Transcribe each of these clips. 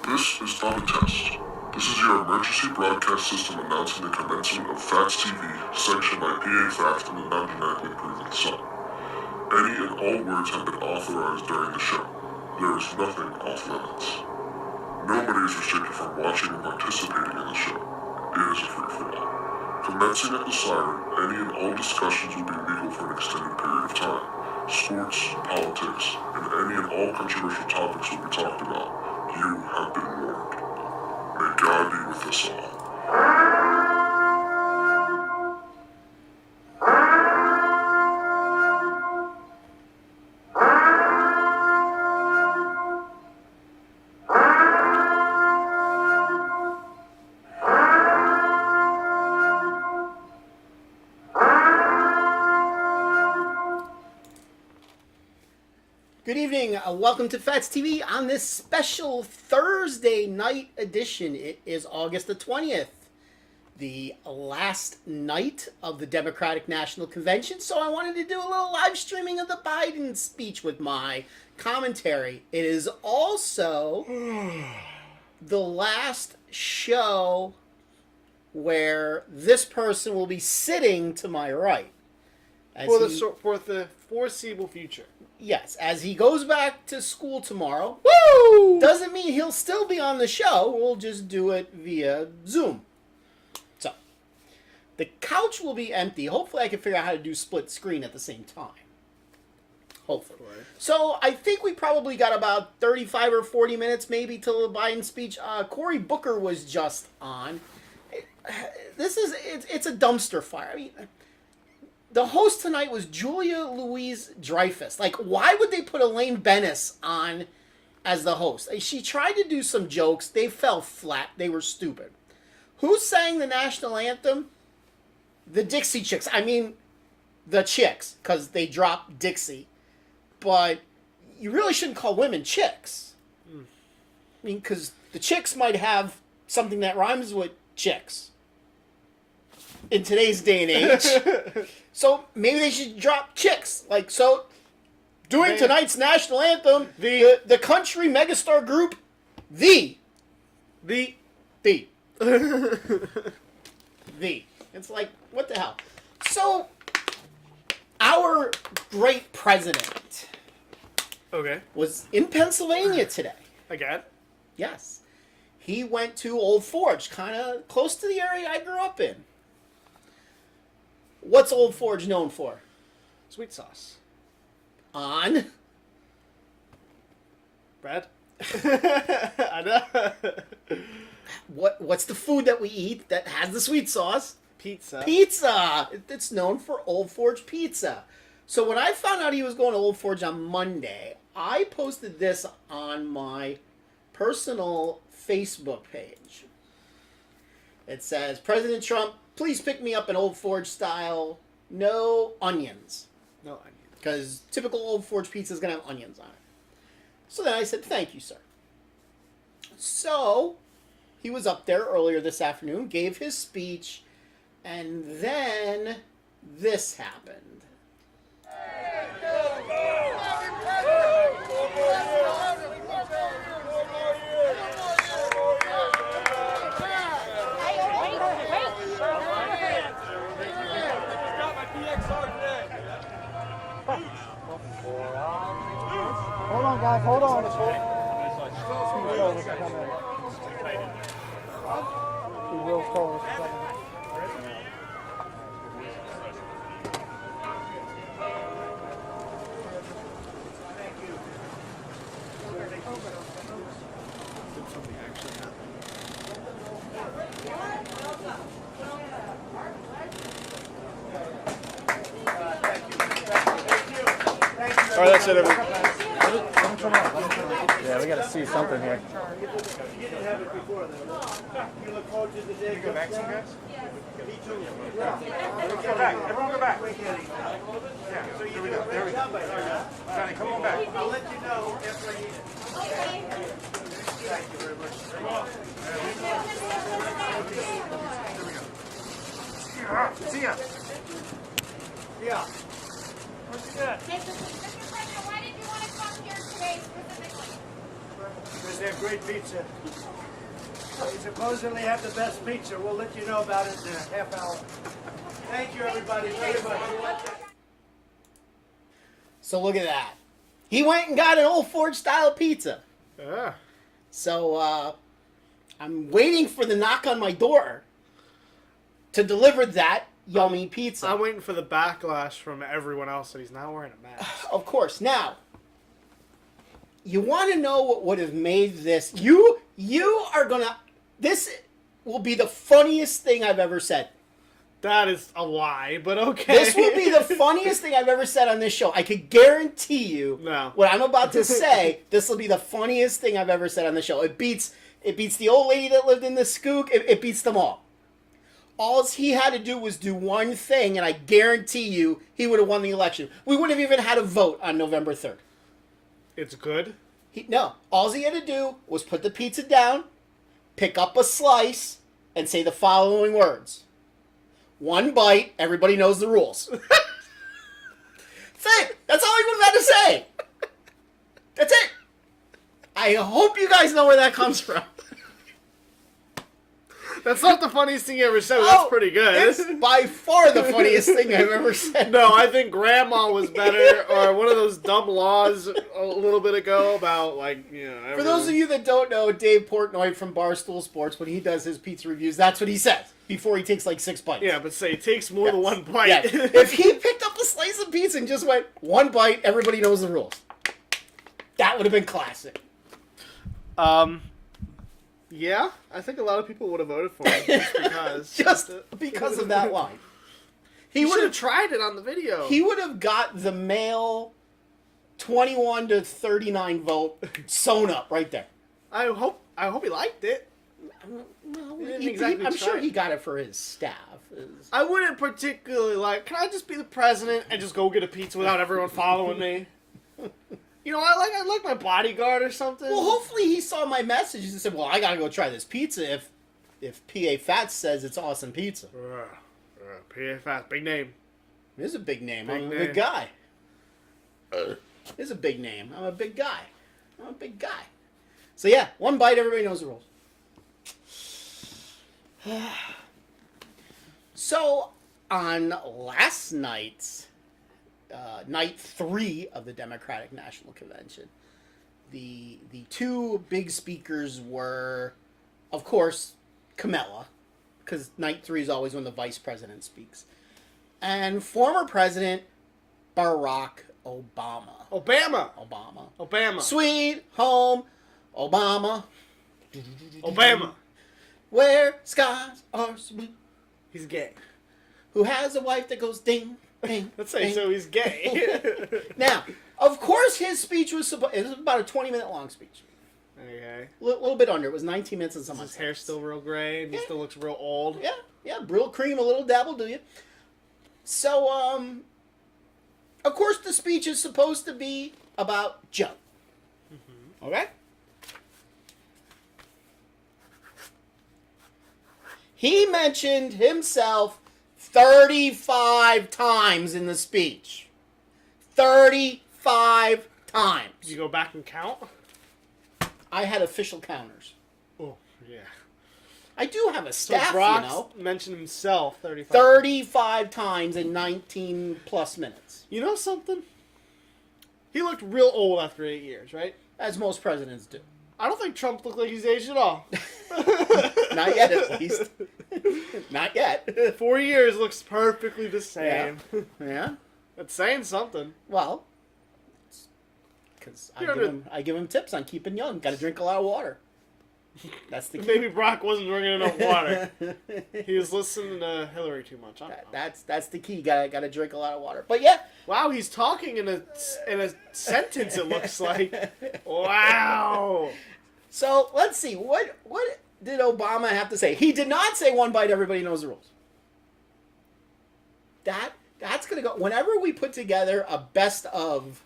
This is not a test. This is your emergency broadcast system announcing the commencement of Phatts TV, sanctioned by PA Phatts and the non-genetically proven Sun. Any and all words have been authorized during the show. There is nothing off limits. Nobody is restricted from watching and participating in the show. It is a free-for-all. Commencing at the siren, any and all discussions will be legal for an extended period of time. Sports, politics, and any and all controversial topics will be talked about. You have been warned. May God be with us all. Good evening. Welcome to Phatts TV on this special Thursday night edition. It is August the 20th, the last night of the Democratic National Convention, so I wanted to do a little live streaming of the Biden speech with my commentary. It is also the last show where this person will be sitting to my right. For the foreseeable future. Yes, as he goes back to school tomorrow. Woo! Doesn't mean he'll still be on the show. We'll just do it via Zoom. So, the couch will be empty. Hopefully I can figure out how to do split screen at the same time. Hopefully. So, I think we probably got about 35 or 40 minutes maybe till the Biden speech. Cory Booker was just on. It's a dumpster fire. I mean, the host tonight was Julia Louis-Dreyfus. Like, why would they put Elaine Bennis on as the host? She tried to do some jokes. They fell flat. They were stupid. Who sang the national anthem? The Dixie Chicks. I mean, the Chicks, because they dropped Dixie. But you really shouldn't call women chicks. I mean, because the Chicks might have something that rhymes with chicks in today's day and age. So maybe they should drop chicks. Like, so doing tonight's national anthem, the country megastar group, the. It's like, what the hell? So, our great president was in Pennsylvania today. Again? Yes. He went to Old Forge, kind of close to the area I grew up in. What's Old Forge known for? Sweet sauce. On? Bread? I know. What's the food that we eat that has the sweet sauce? Pizza. Pizza! It's known for Old Forge pizza. So when I found out he was going to Old Forge on Monday, I posted this on my personal Facebook page. It says, President Trump, please pick me up an Old Forge style, no onions. No onions. Because typical Old Forge pizza is going to have onions on it. So then I said, thank you, sir. So he was up there earlier this afternoon, gave his speech, and then this happened. Hold on, guys. Hold on. Be real close. All right, that's it, everyone. Yeah, we got to see something here. You didn't have it before, though. You look forward to the day. Go back, guys? Me too. Go back. Everyone go back. Yeah, so here we go. There we go. Johnny, come on back. I'll let you know after I eat it. Thank you very much. See ya. Yeah. What's that? Mr. President, why did you want to come here today specifically? Because have great pizza. We supposedly have the best pizza. We'll let you know about it in a half hour. Thank you, everybody, very much. So look at that. He went and got an Old Forge-style pizza. Yeah. So I'm waiting for the knock on my door to deliver that yummy pizza. I'm waiting for the backlash from everyone else that he's not wearing a mask. Of course. Now, you want to know what would have made this? You are gonna. This will be the funniest thing I've ever said. That is a lie, but okay. This will be the funniest thing I've ever said on this show. I could guarantee you what I'm about to say. This will be the funniest thing I've ever said on the show. It beats the old lady that lived in the skook. It beats them all. All he had to do was do one thing, and I guarantee you he would have won the election. We wouldn't have even had a vote on November 3rd. It's good? No. All he had to do was put the pizza down, pick up a slice, and say the following words. One bite, everybody knows the rules. That's it. That's all he would have had to say. That's it. I hope you guys know where that comes from. That's not the funniest thing you ever said, but that's pretty good. It's by far the funniest thing I've ever said. No, I think Grandma was better, or one of those dumb laws a little bit ago about, like, you know... For those of you that don't know, Dave Portnoy from Barstool Sports, when he does his pizza reviews, that's what he says before he takes like 6 bites. Yeah, but say it takes more than one bite. Yes. If he picked up a slice of pizza and just went, one bite, everybody knows the rules. That would have been classic. Yeah, I think a lot of people would have voted for him just because of that line. He would have tried it on the video. He would have got the male 21 to 39 vote sewn up right there. I hope he liked it. Well, I'm sure he got it for his staff. I wouldn't particularly like, can I just be the president and just go get a pizza without everyone following me? You know, I like my bodyguard or something. Well, hopefully he saw my message and said, well, I gotta go try this pizza if PA Phatts says it's awesome pizza. PA Phatts, big name. It is a big name. Big I'm a name. big guy. It is a big name. I'm a big guy. So yeah, one bite, everybody knows the rules. So, on last night's night 3 of the Democratic National Convention, the two big speakers were, of course, Kamala, because night 3 is always when the vice president speaks, and former President Barack Obama. Obama. Sweet home Obama. Obama. Where skies are blue. He's gay. Who has a wife that goes ding, ding. Let's say ding. so he's gay. Now, of course, his speech was it was about a 20-minute long speech. Okay. A little bit under. It was 19 minutes and some. His hair's still real gray, and he still looks real old. Yeah, real cream, a little dabble, do you? So, of course, the speech is supposed to be about Joe. Mm-hmm. Okay? He mentioned himself 35 times in the speech. 35 times. You go back and count? I had official counters. Oh, yeah. I do have a staff, so Brock you know. mentioned himself 35 35 times in 19 plus minutes. You know something? He looked real old after 8 years, right? As most presidents do. I don't think Trump looked like he's aged at all. Not yet, at least. Not yet. 4 years looks perfectly the same. Yeah? That's saying something. Well, because I give him tips on keeping young. Got to drink a lot of water. That's the key. Maybe Brock wasn't drinking enough water. He was listening to Hillary too much. That's the key. Got to drink a lot of water. But yeah. Wow, he's talking in a sentence. It looks like. Wow. So let's see. What did Obama have to say? He did not say one bite. Everybody knows the rules. That's gonna go. Whenever we put together a best of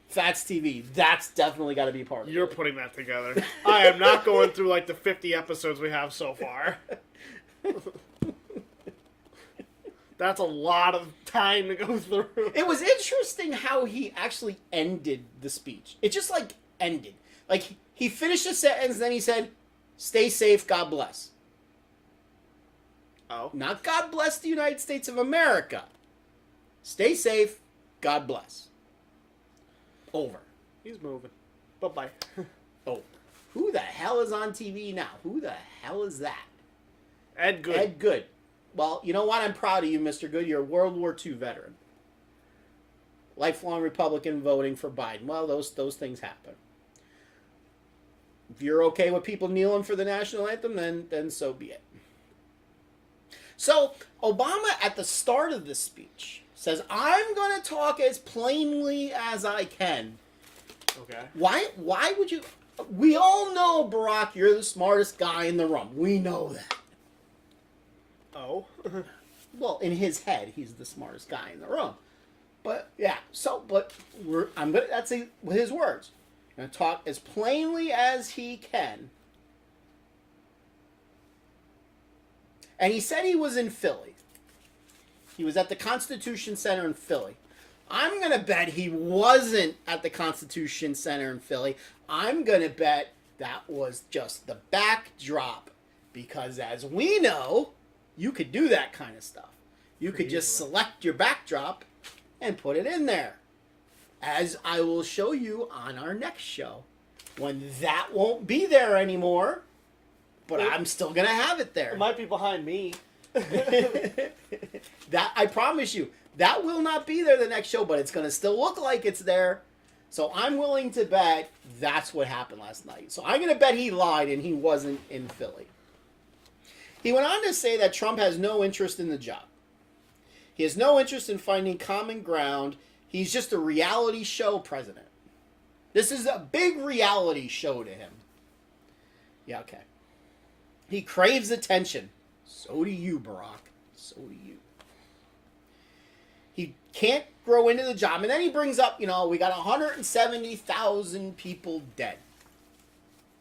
Phatts TV, that's definitely got to be part of it. You're putting that together. I am not going through like the 50 episodes we have so far. That's a lot of time to go through. It was interesting how he actually ended the speech. It just like ended. Like, he finished the sentence, then he said, "Stay safe, God bless." Oh. Not God bless the United States of America. Stay safe, God bless. Over. He's moving. Bye-bye. Oh. Who the hell is on TV now? Who the hell is that? Ed Good. Ed Good. Well, you know what? I'm proud of you, Mr. Good. You're a World War II veteran. Lifelong Republican voting for Biden. Well, those things happen. If you're okay with people kneeling for the national anthem, then so be it. So, Obama, at the start of this speech, says, "I'm going to talk as plainly as I can." Okay. Why would you... We all know, Barack, you're the smartest guy in the room. We know that. Oh. Well, in his head, he's the smartest guy in the room. But, yeah, that's his words. I'm going to talk as plainly as he can. And he said he was in Philly. He was at the Constitution Center in Philly. I'm going to bet he wasn't at the Constitution Center in Philly. I'm going to bet that was just the backdrop. Because as we know, you could do that kind of stuff. You could just select your backdrop and put it in there. As I will show you on our next show. When that won't be there anymore. But I'm still going to have it there. It might be behind me. That I promise you, that will not be there the next show, but it's going to still look like it's there. So I'm willing to bet that's what happened last night. So I'm going to bet he lied and he wasn't in Philly. He went on to say that Trump has no interest in the job. He has no interest in finding common ground. He's just a reality show president. This is a big reality show to him. Yeah, okay. He craves attention. So do you, Barack. So do you. He can't grow into the job. And then he brings up, we got 170,000 people dead.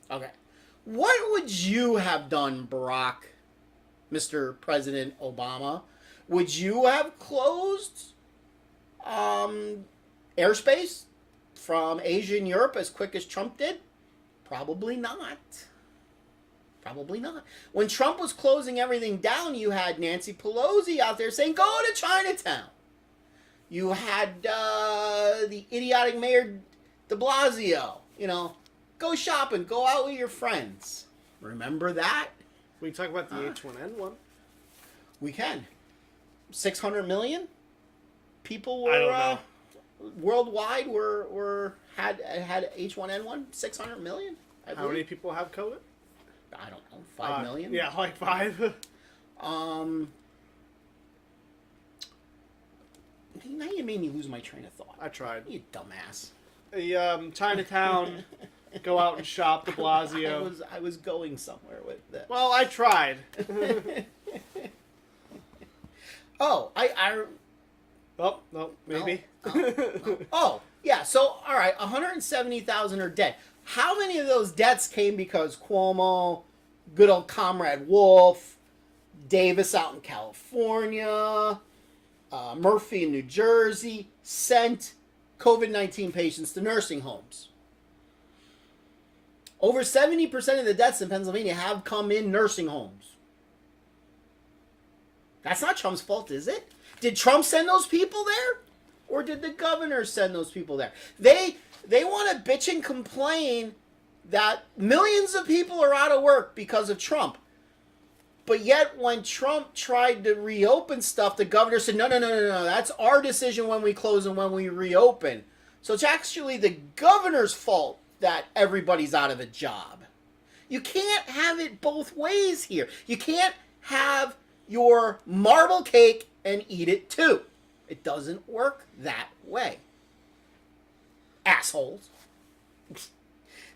Okay. What would you have done, Barack, Mr. President Obama? Would you have closed airspace from Asia and Europe as quick as Trump did? Probably not. Probably not. When Trump was closing everything down, you had Nancy Pelosi out there saying, "Go to Chinatown." You had the idiotic Mayor de Blasio, go shopping, go out with your friends. Remember that? We can talk about the H1N1. We can. 600 million people I don't were know. worldwide had H1N1. 600 million. How many people have COVID? I don't know. 5 million. Yeah, like 5. Now you made me lose my train of thought. I tried. You dumbass. The Chinatown, go out and shop, de Blasio. I was going somewhere with that. Well, I tried. Oh, Oh, no, maybe. Oh, yeah. So, all right, 170,000 are dead. How many of those deaths came because Cuomo, good old Comrade Wolf, Davis out in California, Murphy in New Jersey sent COVID-19 patients to nursing homes? Over 70% of the deaths in Pennsylvania have come in nursing homes. That's not Trump's fault, is it? Did Trump send those people there? Or did the governor send those people there? They want to bitch and complain that millions of people are out of work because of Trump. But yet when Trump tried to reopen stuff, the governor said, no, that's our decision when we close and when we reopen. So it's actually the governor's fault that everybody's out of a job. You can't have it both ways here. You can't have your marble cake and eat it too. It doesn't work that way. Assholes. And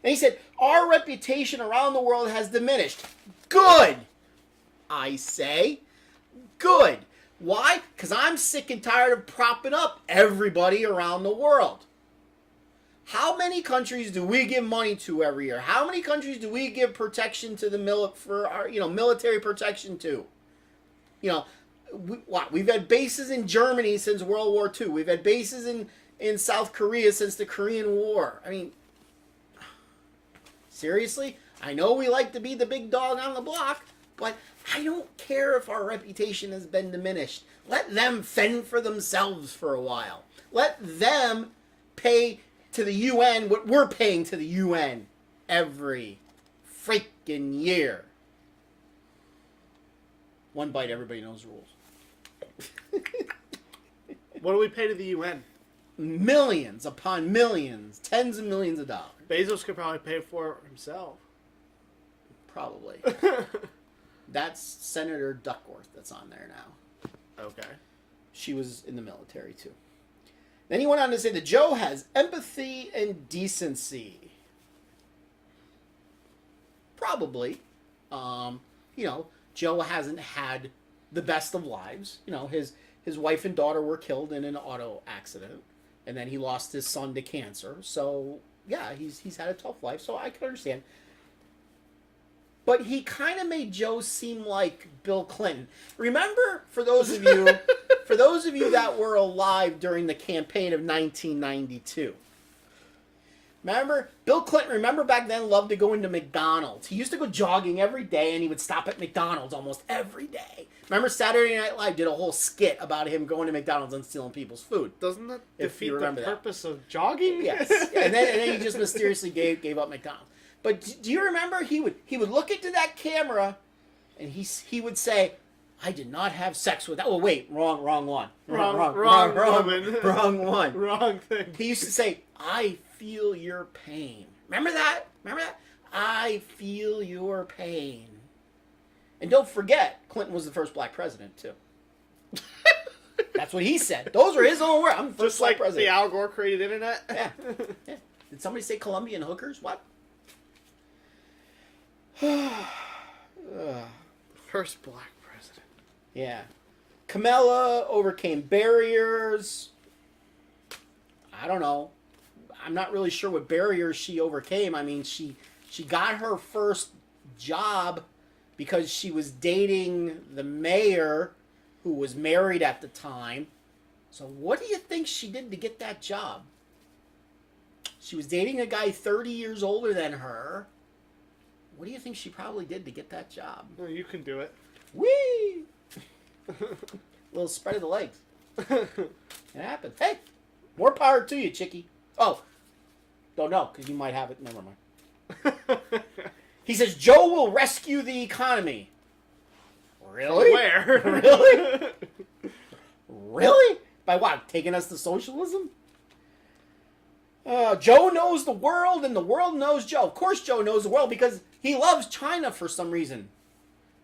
he said, our reputation around the world has diminished. Good. I say, good. Why? Because I'm sick and tired of propping up everybody around the world. How many countries do we give money to every year? How many countries do we give protection to the military protection to? We've had bases in Germany since World War II. We've had bases in South Korea since the Korean War. I mean, Seriously? I know we like to be the big dog on the block, but I don't care if our reputation has been diminished. Let them fend for themselves for a while. Let them pay to the UN what we're paying to the UN every freaking year. One bite, everybody knows the rules. What do we pay to the UN? Millions upon millions, tens of millions of dollars. Bezos could probably pay for it himself. Probably. That's Senator Duckworth that's on there now. Okay. She was in the military too. Then he went on to say that Joe has empathy and decency. Probably. Joe hasn't had the best of lives. His wife and daughter were killed in an auto accident, and then he lost his son to cancer. So yeah, he's had a tough life. So I can understand. But he kind of made Joe seem like Bill Clinton. Remember, for those of you that were alive during the campaign of 1992. Remember, Bill Clinton, remember back then, loved to go into McDonald's. He used to go jogging every day, and he would stop at McDonald's almost every day. Remember, Saturday Night Live did a whole skit about him going to McDonald's and stealing people's food. Doesn't that If defeat you the remember that. purpose of jogging? Yes. and then he just mysteriously gave up McDonald's. But do you remember he would look into that camera, and he would say, "I did not have sex with that." Oh wait, wrong one. Wrong woman. Wrong one. Wrong thing. He used to say, "I feel your pain." Remember that? I feel your pain. And don't forget, Clinton was the first black president too. That's what he said. Those are his own words. I'm the first Just black like president. the Al Gore created internet. Yeah. Did somebody say Colombian hookers? What? First black president. Yeah. Kamala overcame barriers. I don't know. I'm not really sure what barriers she overcame. I mean, she got her first job because she was dating the mayor who was married at the time. So what do you think she did to get that job? She was dating a guy 30 years older than her. What do you think she probably did to get that job? No, you can do it. Whee! Little spread of the legs. It happened. Hey, more power to you, chickie. Oh, don't know, because you might have it. Never mind. He says, Joe will rescue the economy. Really? Where? Really? Really? By what? Taking us to socialism? Joe knows the world, and the world knows Joe. Of course Joe knows the world, because he loves China for some reason.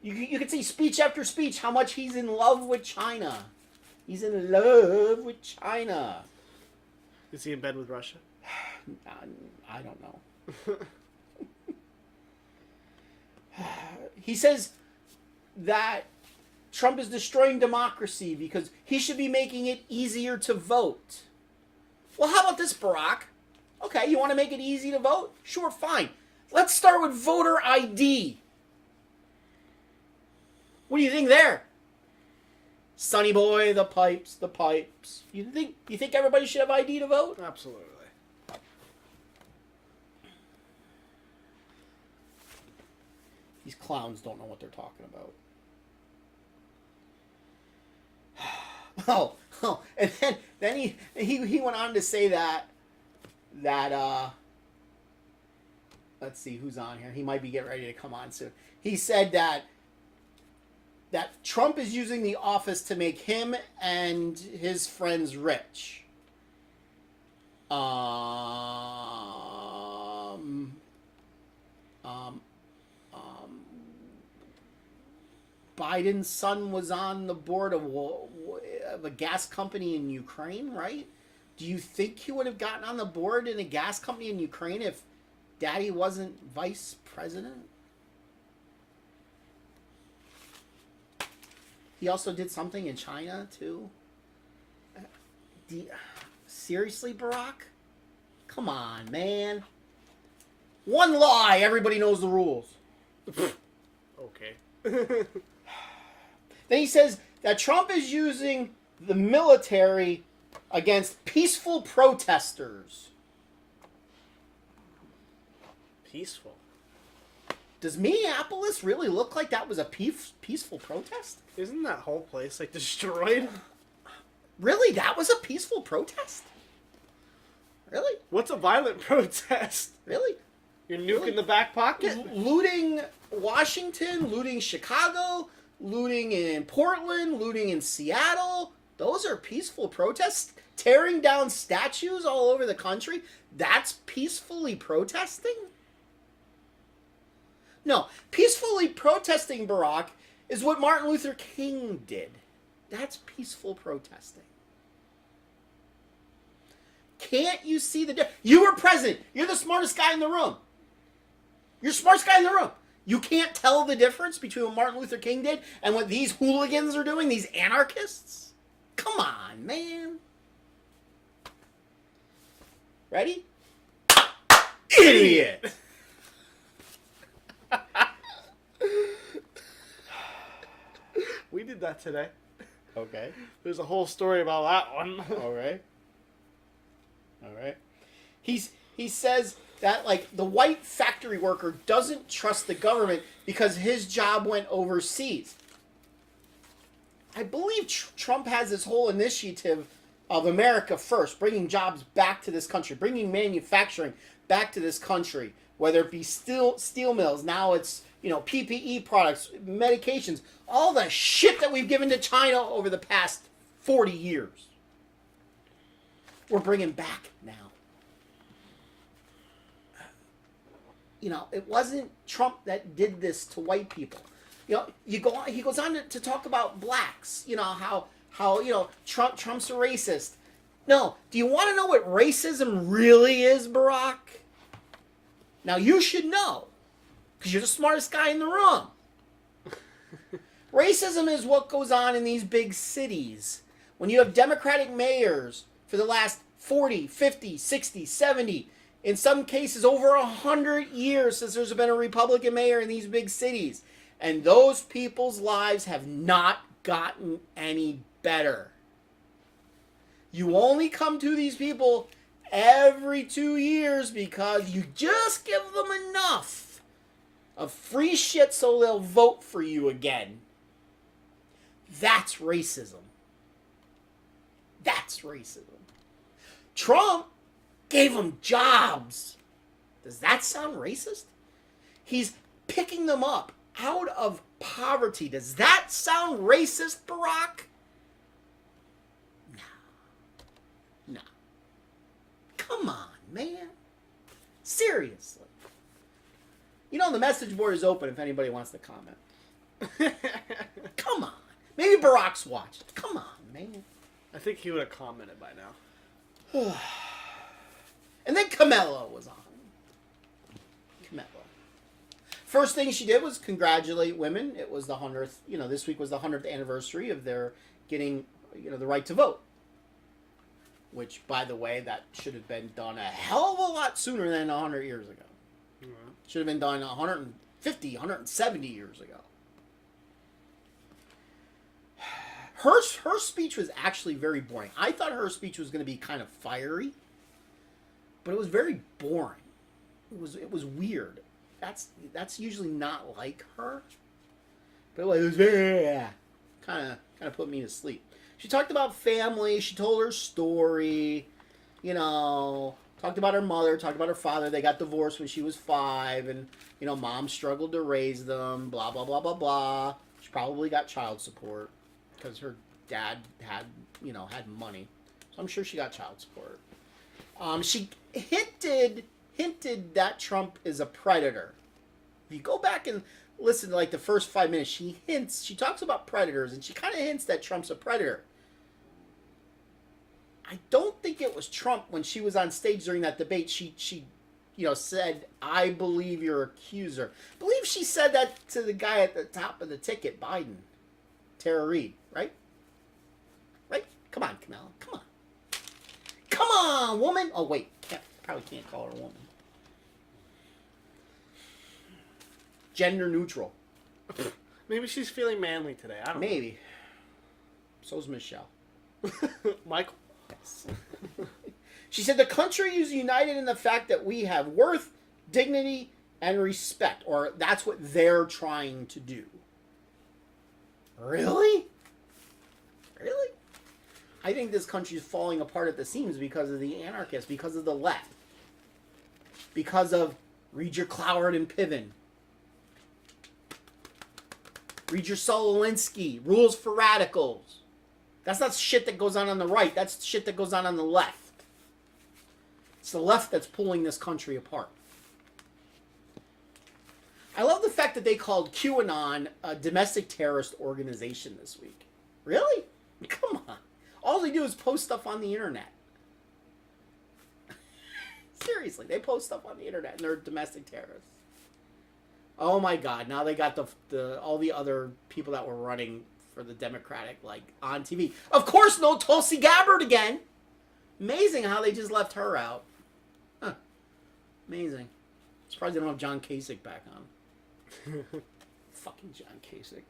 You can see speech after speech how much he's in love with China. He's in love with China. Is he in bed with Russia? I don't know. He says that Trump is destroying democracy because he should be making it easier to vote. Well, how about this, Barack? Okay, you want to make it easy to vote? Sure, fine. Let's start with voter ID. What do you think there? Sonny boy, the pipes. You think everybody should have ID to vote? Absolutely. These clowns don't know what they're talking about. Oh, and then he went on to say that let's see who's on here. He might be getting ready to come on soon. He said that Trump is using the office to make him and his friends rich. Biden's son was on the board of a gas company in Ukraine, right? Do you think he would have gotten on the board in a gas company in Ukraine if Daddy wasn't vice president? He also did something in China, too. Seriously, Barack? Come on, man. One lie, everybody knows the rules. Okay. Then he says that Trump is using the military against peaceful protesters. peaceful. Does Minneapolis really look like that was a peaceful protest? Isn't that whole place like destroyed? Really? That was a peaceful protest? Really? What's a violent protest? Really? You're nuking the back pocket? Looting Washington, looting Chicago, looting in Portland, looting in Seattle. Those are peaceful protests. Tearing down statues all over the country. That's peacefully protesting? No. Peacefully protesting, Barack, is what Martin Luther King did. That's peaceful protesting. Can't you see the difference? You were president. You're the smartest guy in the room. You're the smartest guy in the room. You can't tell the difference between what Martin Luther King did and what these hooligans are doing, these anarchists? Come on, man. Ready? Idiot! We did that today. Okay. There's a whole story about that one. All right. All right. He says that, like, the white factory worker doesn't trust the government because his job went overseas. I believe Trump has this whole initiative of America First, bringing jobs back to this country, bringing manufacturing back to this country, whether it be steel mills, now it's, PPE products, medications, all the shit that we've given to China over the past 40 years. We're bringing back now. It wasn't Trump that did this to white people. He goes on to talk about blacks. How Trump's a racist. No, do you want to know what racism really is, Barack? Now you should know, because you're the smartest guy in the room. Racism is what goes on in these big cities. When you have Democratic mayors for the last 40, 50, 60, 70, in some cases over 100 years since there's been a Republican mayor in these big cities. And those people's lives have not gotten any better. You only come to these people every 2 years because you just give them enough of free shit so they'll vote for you again. That's racism. That's racism. Trump gave them jobs. Does that sound racist? He's picking them up out of poverty. Does that sound racist, Barack? No. Come on, man. Seriously. The message board is open if anybody wants to comment. Come on. Maybe Barack's watched. Come on, man. I think he would have commented by now. And then Camilla was on. Camilla. First thing she did was congratulate women. It was the 100th, this week was the 100th anniversary of their getting, the right to vote. Which, by the way, that should have been done a hell of a lot sooner than 100 years ago. Mm-hmm. Should have been done 150, 170 years ago. Her speech was actually very boring. I thought her speech was going to be kind of fiery, but it was very boring. It was weird. That's usually not like her. But it was very kind of put me to sleep. She talked about family. She told her story. Talked about her mother. Talked about her father. They got divorced when she was 5, and mom struggled to raise them. Blah blah blah blah blah. She probably got child support because her dad had money. So I'm sure she got child support. She hinted that Trump is a predator. If you go back and listen to the first 5 minutes, she talks about predators, and she kind of hints that Trump's a predator. I don't think it was Trump when she was on stage during that debate. She said, "I believe your accuser." I believe she said that to the guy at the top of the ticket, Biden, Tara Reid, right? Right? Come on, Kamala. Come on. Come on, woman. Oh wait, probably can't call her a woman. Gender neutral. Maybe she's feeling manly today. I don't know. Maybe. So's Michelle. Michael? Yes. She said the country is united in the fact that we have worth, dignity, and respect, or that's what they're trying to do. Really? Really? I think this country is falling apart at the seams because of the anarchists, because of the left, because of read your Cloward and Piven, read your Solinsky, Rules for Radicals. That's not shit that goes on the right. That's shit that goes on the left. It's the left that's pulling this country apart. I love the fact that they called QAnon a domestic terrorist organization this week. Really? Come on. All they do is post stuff on the internet. Seriously, they post stuff on the internet and they're domestic terrorists. Oh my God! Now they got the all the other people that were running for the Democratic on TV. Of course, no Tulsi Gabbard again. Amazing how they just left her out. Huh. Amazing. Surprised they don't have John Kasich back on. Fucking John Kasich.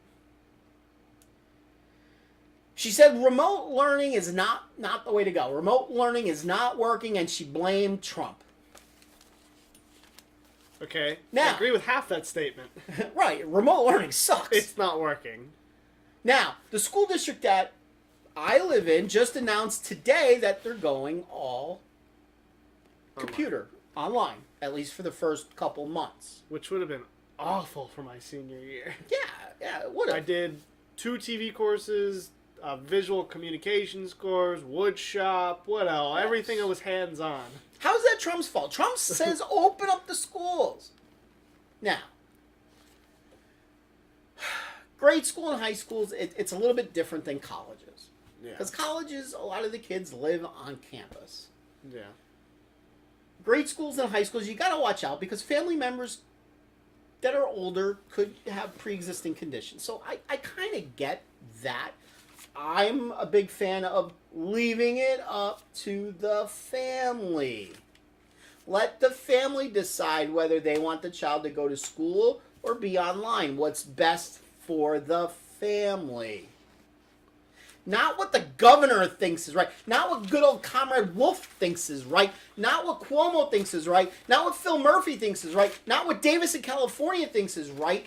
She said remote learning is not the way to go. Remote learning is not working, and she blamed Trump. Okay. Now, I agree with half that statement. Right. Remote learning sucks. It's not working. Now, the school district that I live in just announced today that they're going all computer, online, at least for the first couple months. Which would have been awful for my senior year. Yeah, it would have. I did 2 TV courses, visual communications course, wood shop, what else? Yes. Everything that was hands-on. How's that Trump's fault? Trump says open up the schools. Now, grade school and high schools, it's a little bit different than colleges. Yeah. Because colleges, a lot of the kids live on campus. Yeah. Grade schools and high schools, you got to watch out because family members that are older could have pre-existing conditions. So I kind of get that. I'm a big fan of leaving it up to the family. Let the family decide whether they want the child to go to school or be online. What's best for the family. Not what the governor thinks is right. Not what good old Comrade Wolf thinks is right. Not what Cuomo thinks is right. Not what Phil Murphy thinks is right. Not what Davis in California thinks is right.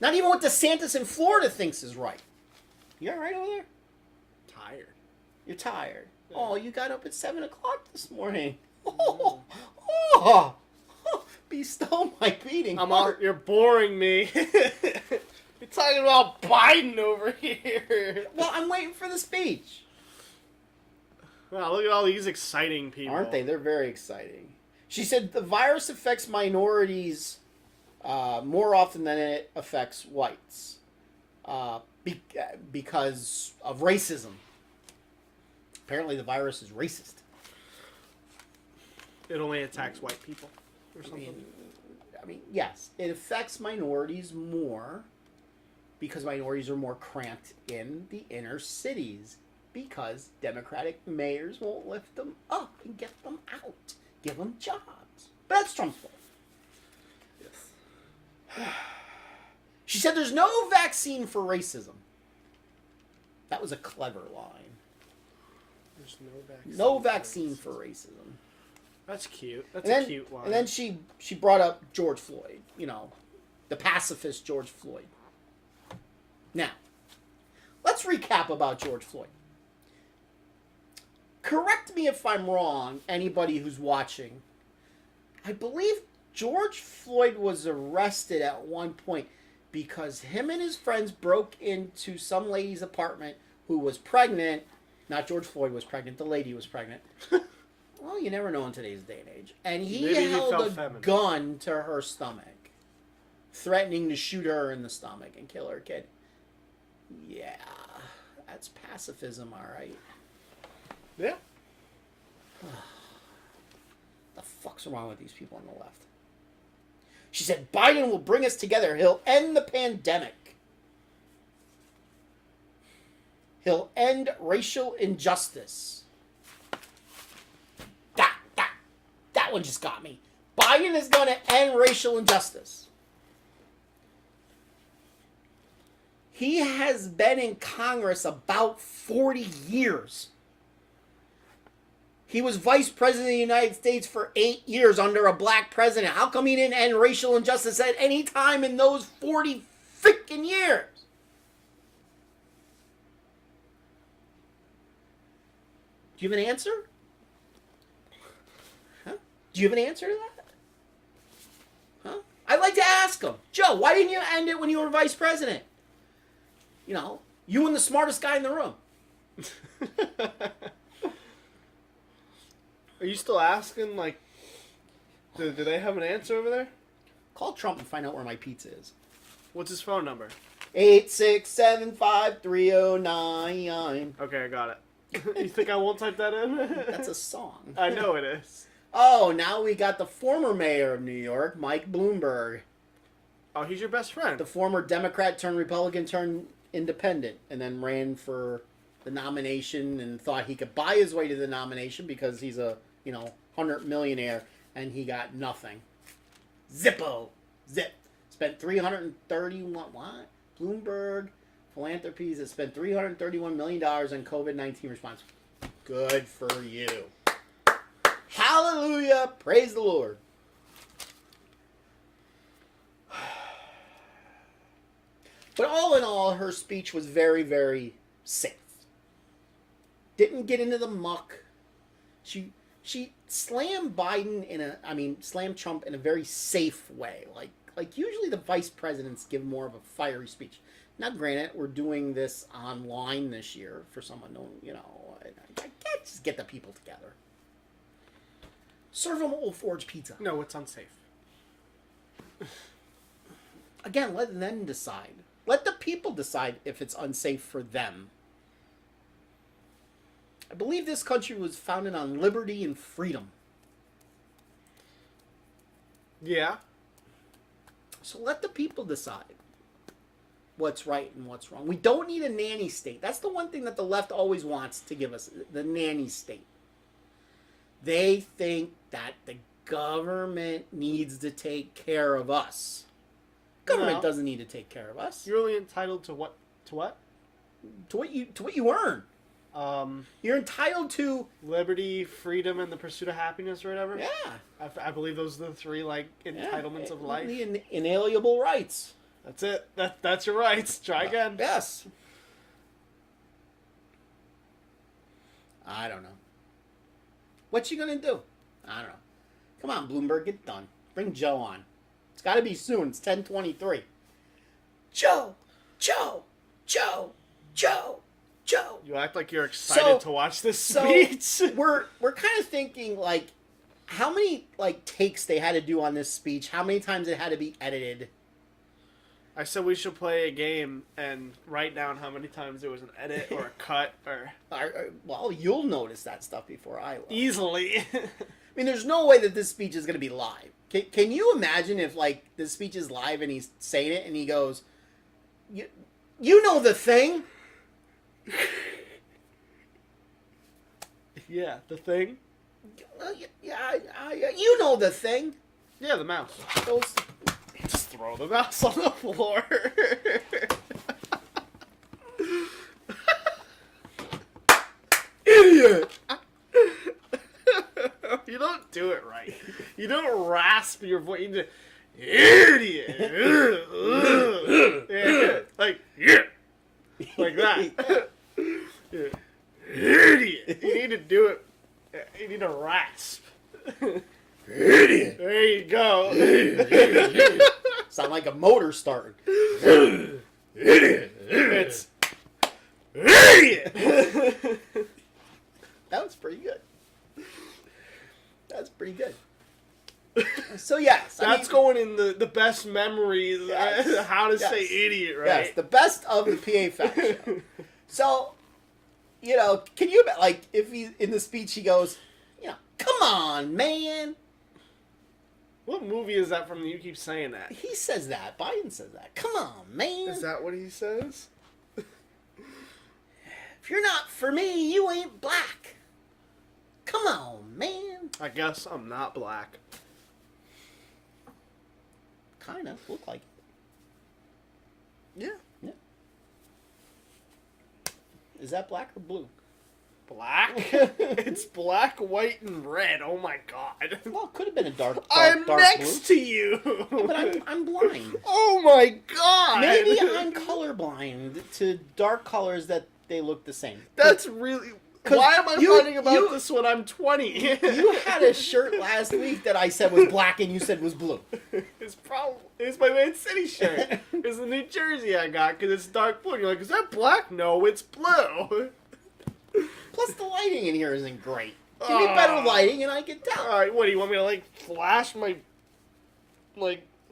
Not even what DeSantis in Florida thinks is right. You all right over there? Tired. You're tired. Yeah. Oh, you got up at 7 o'clock this morning. Oh, bestow my beating heart. You're boring me. You're talking about Biden over here. Well, I'm waiting for the speech. Wow, look at all these exciting people. Aren't they? They're very exciting. She said the virus affects minorities more often than it affects whites because of racism. Apparently the virus is racist. It only attacks white people or something. I mean, yes, it affects minorities more because minorities are more cramped in the inner cities because Democratic mayors won't lift them up and get them out, give them jobs. But that's Trump's fault. Yes. She said there's no vaccine for racism. That was a clever line. There's no vaccine. No vaccine for racism. That's cute. That's And then, a cute line. and then she brought up George Floyd, the pacifist George Floyd. Now, let's recap about George Floyd. Correct me if I'm wrong, anybody who's watching. I believe George Floyd was arrested at one point because him and his friends broke into some lady's apartment who was pregnant. Not George Floyd was pregnant, the lady was pregnant. Well, you never know in today's day and age. And he Maybe he held felt a feminine. gun to her stomach, threatening to shoot her in the stomach and kill her kid. Yeah, that's pacifism, all right. Yeah. The fuck's wrong with these people on the left? She said, Biden will bring us together. He'll end the pandemic. He'll end racial injustice. That one just got me. Biden is going to end racial injustice. He has been in Congress about 40 years. He was vice president of the United States for 8 years under a black president. How come he didn't end racial injustice at any time in those 40 freaking years? Do you have an answer? Huh? Do you have an answer to that? Huh? I'd like to ask him. Joe, why didn't you end it when you were vice president? You know, you and the smartest guy in the room. Are you still asking, like, do they have an answer over there? Call Trump and find out where my pizza is. What's his phone number? 8675309. Okay, I got it. You think I won't type that in? That's a song. I know it is. Oh, now we got the former mayor of New York, Mike Bloomberg. Oh, he's your best friend. The former Democrat turned Republican turned independent and then ran for the nomination and thought he could buy his way to the nomination because he's a, 100 millionaire and he got nothing. Zippo. Zip. Spent 331, what? Bloomberg Philanthropies has spent $331 million on COVID-19 response. Good for you. Hallelujah. Praise the Lord. But all in all, her speech was very, very safe. Didn't get into the muck. She slammed slammed Trump in a very safe way. Like usually the vice presidents give more of a fiery speech. Now, granted, we're doing this online this year for someone, I can't just get the people together. Serve them Old Forge pizza. No, it's unsafe. Again, let them decide. Let the people decide if it's unsafe for them. I believe this country was founded on liberty and freedom. Yeah. So let the people decide what's right and what's wrong. We don't need a nanny state. That's the one thing that the left always wants to give us, the nanny state. They think that the government needs to take care of us. Government doesn't need to take care of us. You're only entitled to what? To what? To what you earn. You're entitled to Liberty, freedom, and the pursuit of happiness, or whatever. Yeah. I believe those are the three entitlements of life. The inalienable rights. That's it. That's your rights. Try again. Yes. I don't know. What's she gonna do? I don't know. Come on, Bloomberg, get done. Bring Joe on. It's got to be soon. It's 10:23. Joe. You act like you're excited to watch this speech. we're kind of thinking like how many takes they had to do on this speech, how many times it had to be edited. I said we should play a game and write down how many times there was an edit or a cut or Well, you'll notice that stuff before I will. easily. I mean, there's no way that this speech is going to be live. Can you imagine if this speech is live and he's saying it and he goes, you know the thing. Yeah, the thing. You know the thing. Yeah, the mouse. Those, Just throw the mouse on the floor. idiot. You don't do it right. You don't rasp your voice. You just, idiot. Yeah. Like that. Yeah. Idiot. You need to do it. You need to rasp. Idiot. There you go. Sound like a motor starting. Idiot. It's idiot. That was pretty good. That's pretty good. So yes, That's going in the best memories. Yes. How to Yes. say idiot, right? Yes, the best of the PA Fact Show. So, can you if he in the speech he goes, come on, man. What movie is that from that you keep saying that? He says that. Biden says that. Come on, man. Is that what he says? If you're not for me, you ain't black. Come on, man. I guess I'm not black. Kind of look like it. Yeah. Yeah. Is that black or blue? Black? It's black, white, and red. Oh my god. Well, it could have been a dark I'm dark next blue. to you. But I'm blind. Oh my god. Maybe I'm colorblind to dark colors that they look the same. That's really. 'Cause Why am I you- finding about you- this when I'm 20? You had a shirt last week that I said was black and you said was blue. It's my Man City shirt. It's the New Jersey I got because it's dark blue. And you're like, is that black? No, it's blue. Plus, the lighting in here isn't great. Give me better lighting and I can tell. All right, what do you want me to like flash my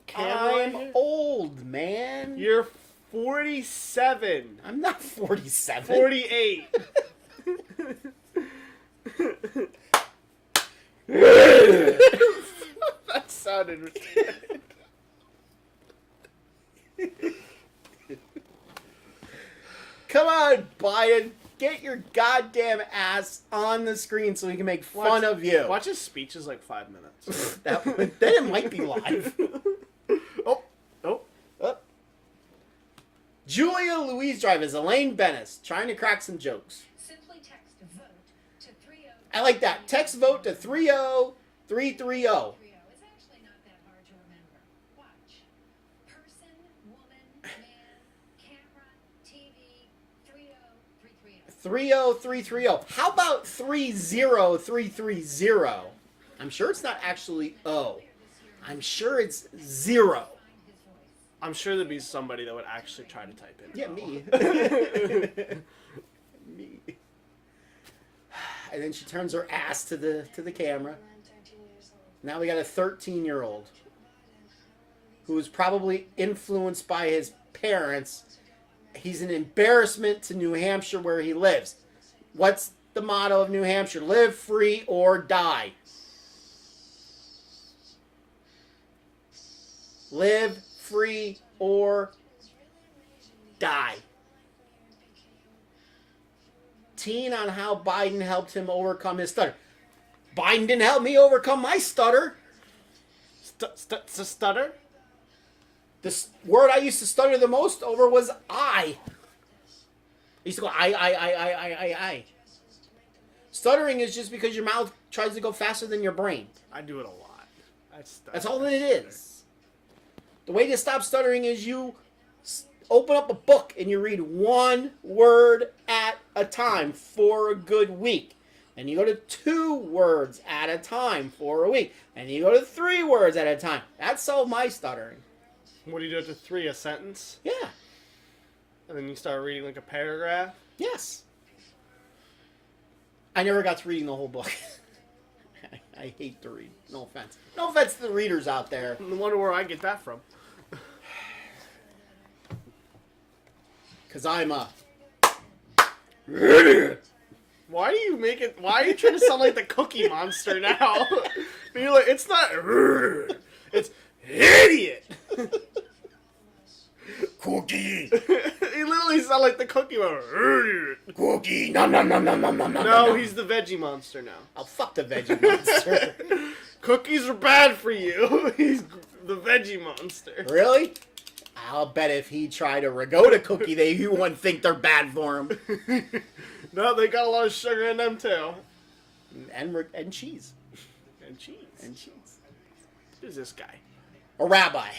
camera? in I'm here? old, man. You're 47. I'm not 47. 48. That sounded retarded. Come on, Biden. Get your goddamn ass on the screen so we can make fun of you. Watch his speech is like 5 minutes. Then it might be live. Oh. Julia Louise Dreyfus, Elaine Bennis, trying to crack some jokes. Simply text vote to 30. I like that. Text vote to 30330. It's actually not that hard to remember. Watch. Person, woman, man, camera, TV, 30330. 30330. How about 30330? I'm sure it's not actually O. I'm sure it's 0. I'm sure there'd be somebody that would actually try to type in. Yeah, me. Me. And then she turns her ass to the camera. Now we got a 13-year-old who is probably influenced by his parents. He's an embarrassment to New Hampshire where he lives. What's the motto of New Hampshire? Live free or die. Live free or die. Teen on how Biden helped him overcome his stutter. Biden didn't help me overcome my stutter. Stutter? The word I used to stutter the most over was I. I used to go I. Stuttering is just because your mouth tries to go faster than your brain. I do it a lot. That's all that it is. The way to stop stuttering is you open up a book and you read one word at a time for a good week. And you go to 2 words at a time for a week. And you go to 3 words at a time. That solved my stuttering. What do you do after 3? A sentence? Yeah. And then you start reading like a paragraph? Yes. I never got to reading the whole book. I hate to read. No offense. No offense to the readers out there. I wonder where I get that from. Because I'm a... Why are you trying to sound like the Cookie Monster now? You're like, it's not... It's idiot! Cookie! He literally sound like the Cookie Monster. Cookie! Nom nom nom nom nom nom nom. No, he's the Veggie Monster now. Oh, fuck the Veggie Monster. Cookies are bad for you. He's the Veggie Monster. Really? I'll bet if he tried a Rigotta cookie, you wouldn't think they're bad for him. No, they got a lot of sugar in them too. And cheese. And cheese. And cheese. Who's this guy? A rabbi.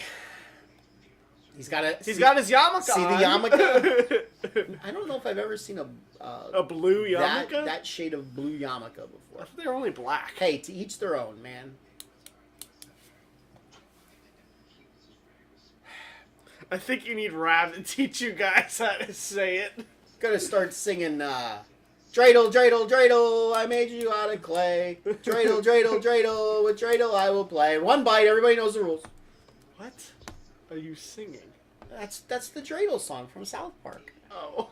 He's got He's got his yarmulke. See the on. yarmulke? I don't know if I've ever seen A blue yarmulke? that shade of blue yarmulke before. They're only black. Hey, to each their own, man. I think you need Rav to teach you guys how to say it. Gotta start singing, dreidel, dreidel, dreidel, I made you out of clay. Dreidel, dreidel, dreidel, with dreidel I will play. One bite, everybody knows the rules. What are you singing? That's the dreidel song from South Park. Oh.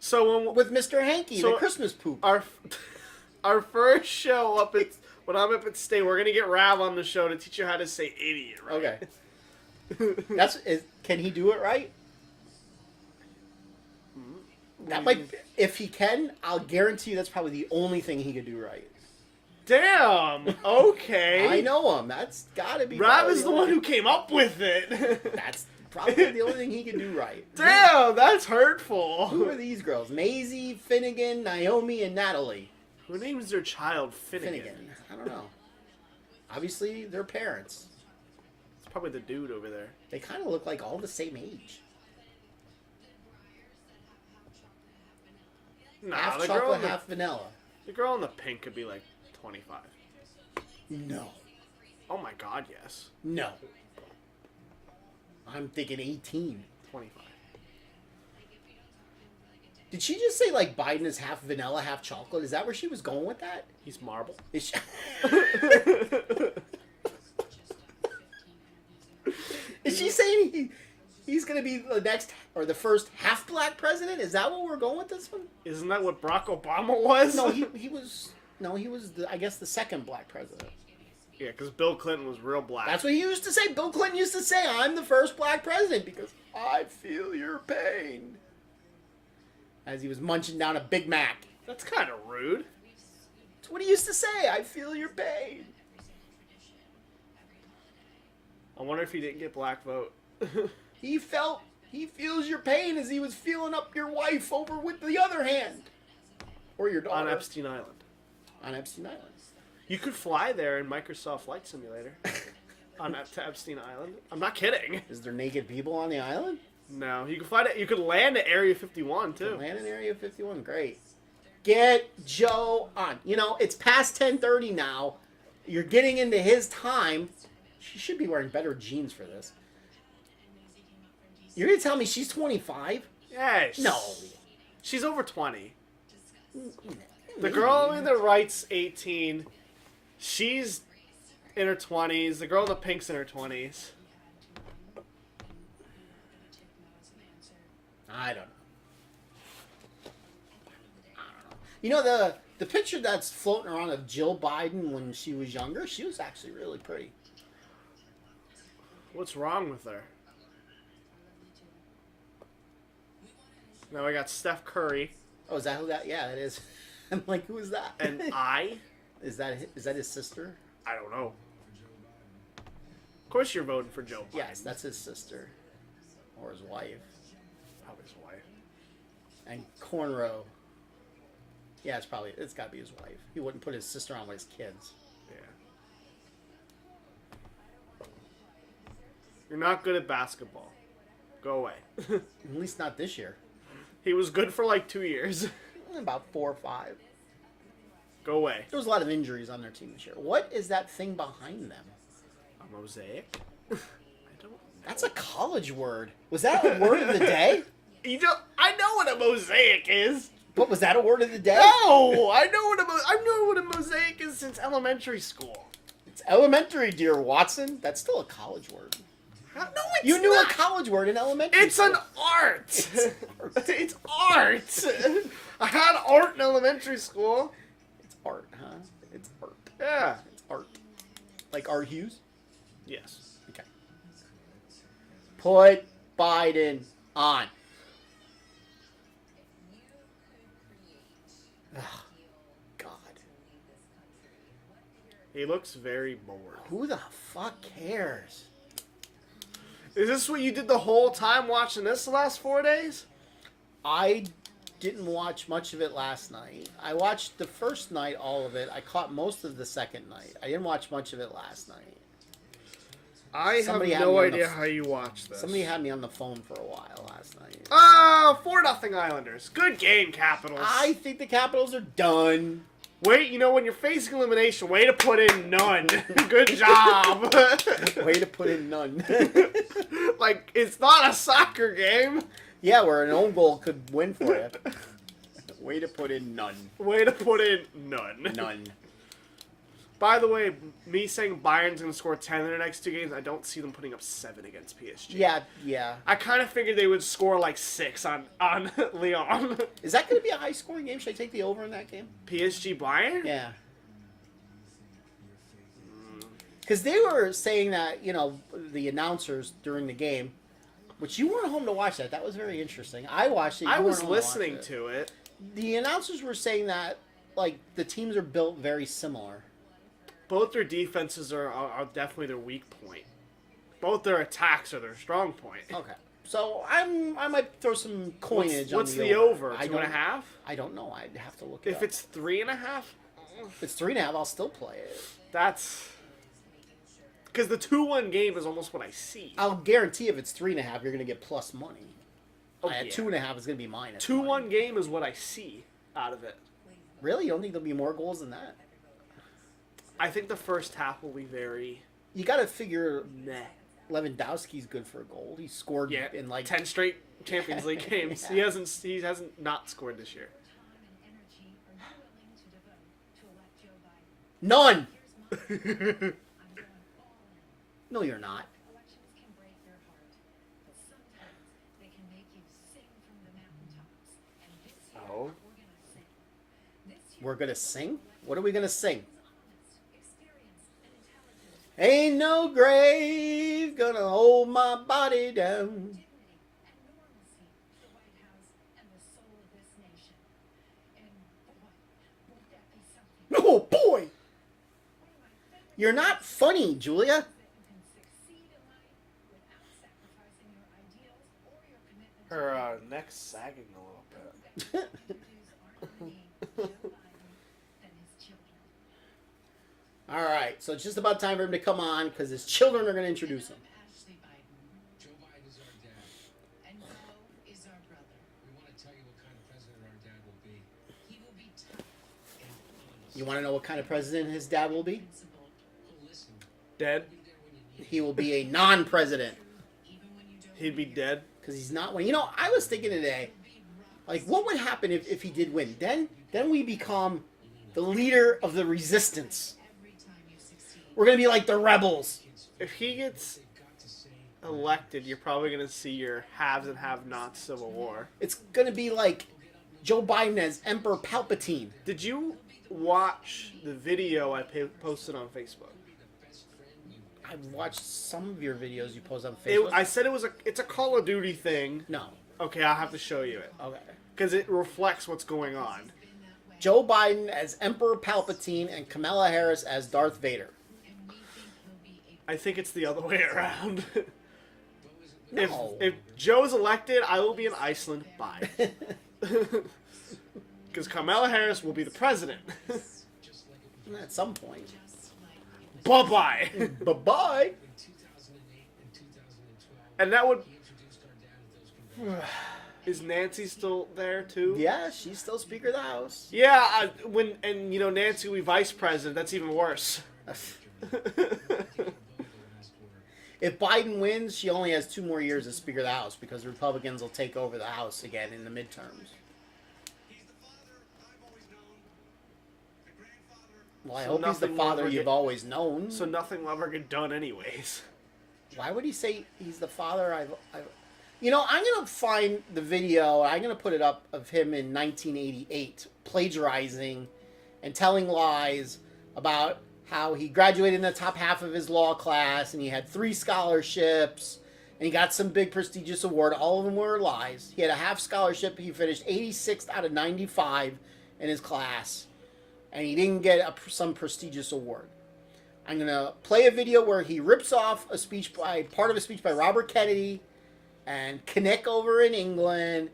So With Mr. Hanky, So- the Christmas poop. our first show up at when I'm up at state, we're gonna get Rav on the show to teach you how to say idiot. Right? Okay. Can he do it right? That might, if he can, I'll guarantee you that's probably the only thing he could do right. Damn. Okay. I know him. That's gotta be. Rob probably is the one who came up with it. That's probably the only thing he can do right. Damn, that's Who hurtful. are these girls? Maisie, Finnegan, Naomi, and Natalie. Who names their child Finnegan? Finnegan. I don't know. Obviously, they're parents. It's probably the dude over there. They kind of look like all the same age. Nah, Half the girl, chocolate, in the, half vanilla. the girl in the pink could be like 25. No. Oh my god, yes. No. I'm thinking 18. 25. Did she just say like Biden is half vanilla, half chocolate? Is that where she was going with that? He's marble. Is she, is she saying he's going to be the next or the first half black president? Is that what we're going with this one? Isn't that what Barack Obama was? No, he was. No, he was. I guess the second black president. Yeah, because Bill Clinton was real black. That's what he used to say. Bill Clinton used to say, "I'm the first black president because I feel your pain." As he was munching down a Big Mac. That's kind of rude. That's what he used to say. I feel your pain. I wonder if he didn't get black vote. He feels your pain as he was feeling up your wife over with the other hand. Or your daughter. On Epstein Island. On Epstein Island. You could fly there in Microsoft Flight Simulator. To Epstein Island. I'm not kidding. Is there naked people on the island? No, you could fly to, you could land at Area 51 too. Land in Area 51, great. Get Joe on. You know, it's past 10:30 now. You're getting into his time. She should be wearing better jeans for this. You're going to tell me she's 25? Yes. No. She's over 20. The girl in the right's 18. She's in her 20s. The girl in the pink's in her 20s. I don't know. You know, the picture that's floating around of Jill Biden when she was younger, she was actually really pretty. What's wrong with her? Now we got Steph Curry Oh, is that who that? Yeah, that is. I'm like, who is that? and I. Is that his sister? I don't know. Of course you're voting for Joe Biden. Yes, that's his sister. Or his wife. Probably his wife. And cornrow. Yeah, it's got to be his wife. He wouldn't put his sister on with his kids. Yeah. You're not good at basketball. Go away. At least not this year. He was good for like 2 years. About 4 or 5. Go away. There was a lot of injuries on their team this year. What is that thing behind them? A mosaic? I don't know. That's a college word. Was that a word of the day? I know what a mosaic is. What was that a word of the day? No, I know what a mosaic is since elementary school. It's elementary, dear Watson. That's still a college word. No, it's You knew not. a college word in elementary. It's an art. It's art. I had art in elementary school. It's art, huh? It's art. Yeah. It's art. Like Art Hughes? Yes. Okay. Put Biden on. Oh, God. He looks very bored. Who the fuck cares? Is this what you did the whole time watching this the last 4 days? I didn't watch much of it last night. I watched the first night, all of it. I caught most of the second night. I didn't watch much of it last night. I Somebody have had no me on the idea f- how you watch this. Somebody had me on the phone for a while last night. 4-0 Islanders. Good game, Capitals. I think the Capitals are done. Wait, you know, when you're facing elimination, way to put in none. Good job. Way to put in none. Like, it's not a soccer game. Yeah, where an own goal could win for you. Way to put in none. Way to put in none. None. By the way, me saying Bayern's going to score 10 in their next 2 games, I don't see them putting up 7 against PSG. Yeah. I kind of figured they would score like 6 on Lyon. Is that going to be a high-scoring game? Should I take the over in that game? PSG Bayern? Yeah. Because they were saying that, you know, the announcers during the game, which you weren't home to watch that. That was very interesting. I watched it. I was listening to it. The announcers were saying that, like, the teams are built very similar. Both their defenses are definitely their weak point. Both their attacks are their strong point. Okay. So I might throw some coinage What's on the over? I 2.5? I don't know. I'd have to look it If up. it's 3.5, If it's 3.5, I'll still play it. that's because the 2-1 game is almost what I see. I'll guarantee if it's 3.5, you're gonna get plus money. Oh, At yeah. 2.5 is gonna be minus. 2-1 money. game is what I see out of it. Really? You don't think there'll be more goals than that? I think the first half will be very You got to figure meh. Lewandowski's good for a goal. He scored Yeah, in like 10 straight Champions League games. Yeah. He hasn't not scored this year. Time and energy are you willing to devote to elect Joe Biden? None. Here's my I'm going all in. No, you're not. Elections can break your heart, but sometimes they can make you sing from the mountaintops. And this year, Oh. we're gonna sing. This year, We're gonna sing. What are we gonna sing? honest, experienced, and intelligent. Ain't no grave gonna hold my body down. Dignity and normalcy to the White House and the soul of this nation. And boy, won't that be something? Oh boy, One of my favorite you're not funny, Julia. that you can succeed in life without sacrificing your ideals or your commitment to Her neck's sagging a little bit. news aren't me, Joe Biden, and his children. All right, so it's just about time for him to come on because his children are gonna introduce him. I'm Ashley Biden. Joe Biden is our dad. And Joe is our brother. We want to tell you what kind of president our dad will be. He will be tough And honest. You want to know what kind of president his dad will be? principled, He'll listen. Dead? Be there when you need He will be a non-president even when you don't. He'd be dead. because he's not winning. You know, I was thinking today, like, what would happen if he did win? Then we become the leader of the resistance. Every time you succeed. We're gonna be like the rebels. If he gets They've got to say, elected, you're probably going to see your haves and have-nots civil war. It's gonna be like Joe Biden as Emperor Palpatine. Did you watch the video I posted on Facebook? I've watched some of your videos you post on It, Facebook. I said it's a Call of Duty thing. No. Okay, I'll have to show you it Okay. because it reflects what's going on. Joe Biden as Emperor Palpatine and Kamala Harris as Darth Vader. And we think he'll be a I think it's the other way around. No. If Joe's elected, I will be in Iceland. Bye. Because Kamala Harris will be the president. At some point. just like Bye bye. Bye bye. in 2008 and 2012, And that would. he introduced our dad at those conventions. Is Nancy still there too? Yeah, she's still Speaker of the House. Yeah. Nancy will be vice president. That's even worse. If Biden wins, she only has 2 more years as Speaker of the House because the Republicans will take over the House again in the midterms. He's the father I've always known. The grandfather. Well, I So hope he's the nothing will father ever you've get- always known. So nothing will ever get done, anyways. Why would he say he's the father I've You know, I'm going to find the video, I'm going to put it up, of him in 1988 plagiarizing and telling lies about how he graduated in the top half of his law class and he had 3 scholarships and he got some big prestigious award. All of them were lies. He had a half scholarship. He finished 86th out of 95 in his class and he didn't get some prestigious award. I'm going to play a video where he rips off part of a speech by Robert Kennedy and Kinnick over in England,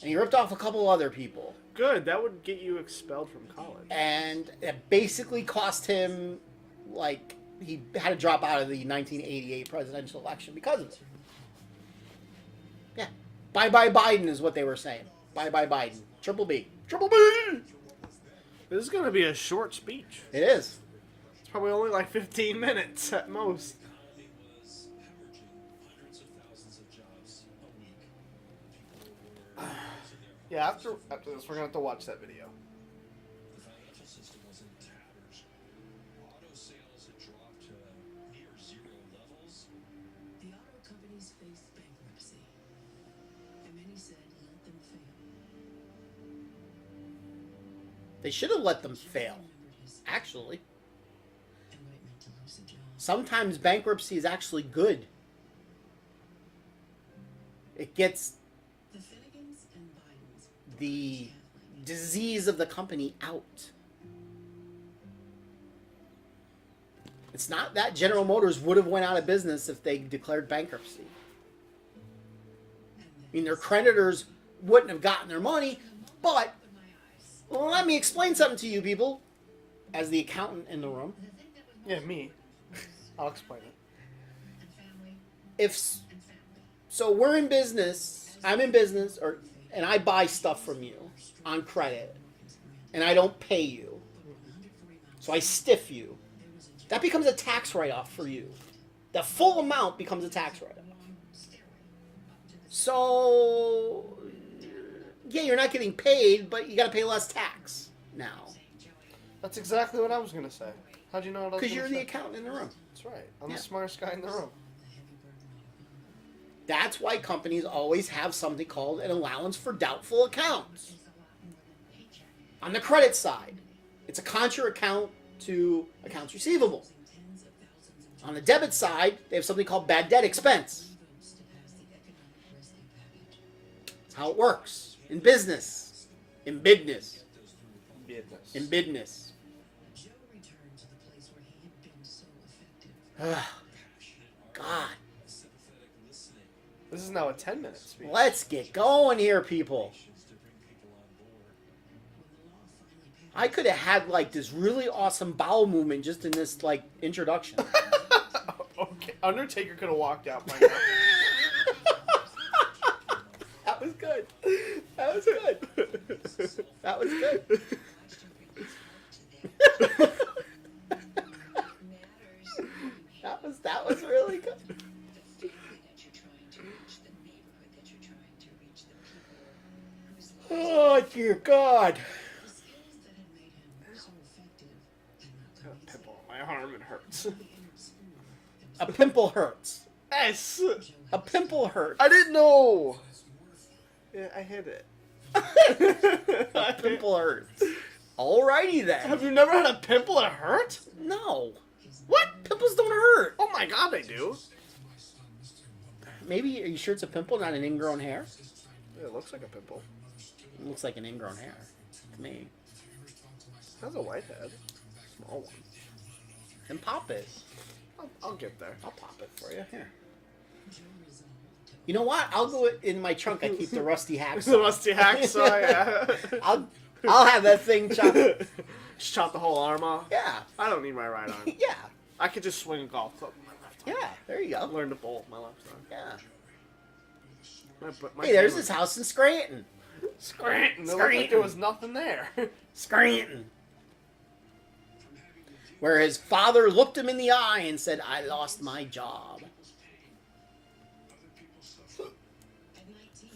and he ripped off a couple other people. Good. That would get you expelled from college. And it basically cost him, like, he had to drop out of the 1988 presidential election because of it. Yeah. Bye-bye Biden is what they were saying. Bye-bye Biden. Triple B. Triple B! This is going to be a short speech. It is. It's probably only like 15 minutes at most. was hemorrhaging hundreds of thousands of jobs a week. People were losing their Yeah, after this, we're going to have to watch that video. The financial system was in tatters. Auto sales had dropped to near zero levels. The auto companies faced bankruptcy. And many said, let them fail. They should have let them fail, Remembered his actually. and what it meant to lose a job. Sometimes bankruptcy is actually good. It gets The Finnegans and Bidens. the Catholic. disease of the company out. It's not that General Motors would have went out of business if they declared bankruptcy. I mean, their creditors wouldn't have gotten their money, but well, let me explain something to you people, as the accountant in the room. Yeah, me. I'll explain it. If so, we're in business. I'm in business, and I buy stuff from you on credit, and I don't pay you, so I stiff you. That becomes a tax write-off for you. The full amount becomes a tax write-off. So, yeah, you're not getting paid, but you got to pay less tax now. That's exactly what I was gonna say. How'd you know what I was Because gonna you're the say? accountant in the room. That's right. I'm Yeah. the smartest guy in the room. That's why companies always have something called an allowance for doubtful accounts. On the credit side, it's a contra account to accounts receivable. On the debit side, they have something called bad debt expense. That's how it works in business, in business, in business. God. This is now a 10-minute speech. Let's get going here, people. I could have had like this really awesome bowel movement just in this like introduction. Okay, Undertaker could have walked out by now. That was good. That was good. That was good. that was really good. Oh dear God. Pimple on my arm, it hurts. A pimple hurts. Yes! A pimple hurts. I didn't know! Yeah, I hit it. A pimple hurts. Alrighty then. Have you never had a pimple that hurt? No. What? Pimples don't hurt. Oh my god, they do. Maybe, are you sure it's a pimple, not an ingrown hair? Yeah, it looks like a pimple. It looks like an ingrown hair to me. It has a white head. Small one. Then pop it. I'll get there. I'll pop it for you. Here. You know what? I'll go in my trunk. I keep the rusty hacksaw. The rusty hacksaw, yeah. I'll have that thing chopped. Just chop the whole arm off. Yeah. I don't need my right arm. Yeah. I could just swing a golf club with my left arm. Yeah. There you go. Learn to bowl with my left arm. Yeah. My Hey, there's family- this house in Scranton. Scranton. It looked like there was nothing there. Scranton. Where his father looked him in the eye and said, I lost my job.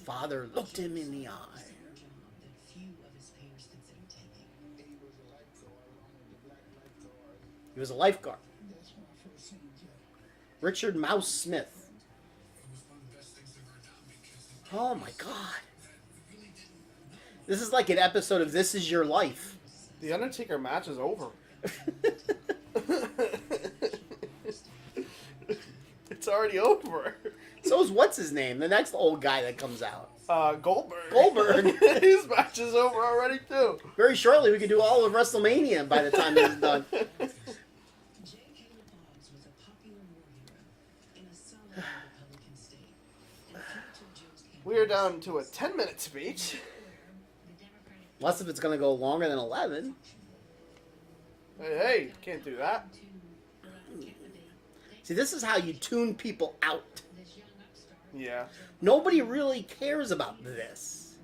Father looked him in the eye. He was a lifeguard. Richard Mouse Smith. Oh my God. This is like an episode of This Is Your Life. The Undertaker match is over. It's already over. So is what's his name? The next old guy that comes out. Goldberg. Goldberg. His match is over already too. Very shortly, we could do all of WrestleMania by the time this is done. We are down to a 10-minute speech. Unless if it's going to go longer than 11. Hey, can't do that. See, this is how you tune people out. Yeah, Nobody really cares about this.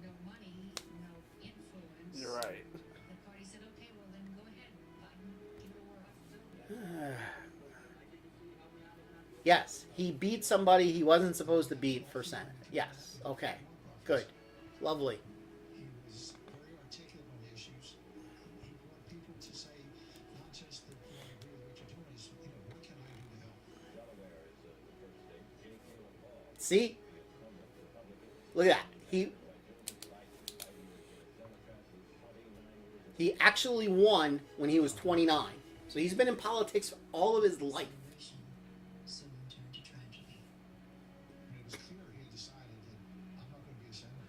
you're right. Yes, he beat somebody he wasn't supposed to beat for Senate. Yes, okay, good, lovely. He's very articulate on the issues. He wants people to say not just that they agree with what you're doing, is, what can I do to help? See? Look at that. He actually won when he was 29. So he's been in politics all of his life. Soon turned to tragedy. And it was clear he decided that I'm not going to be a senator.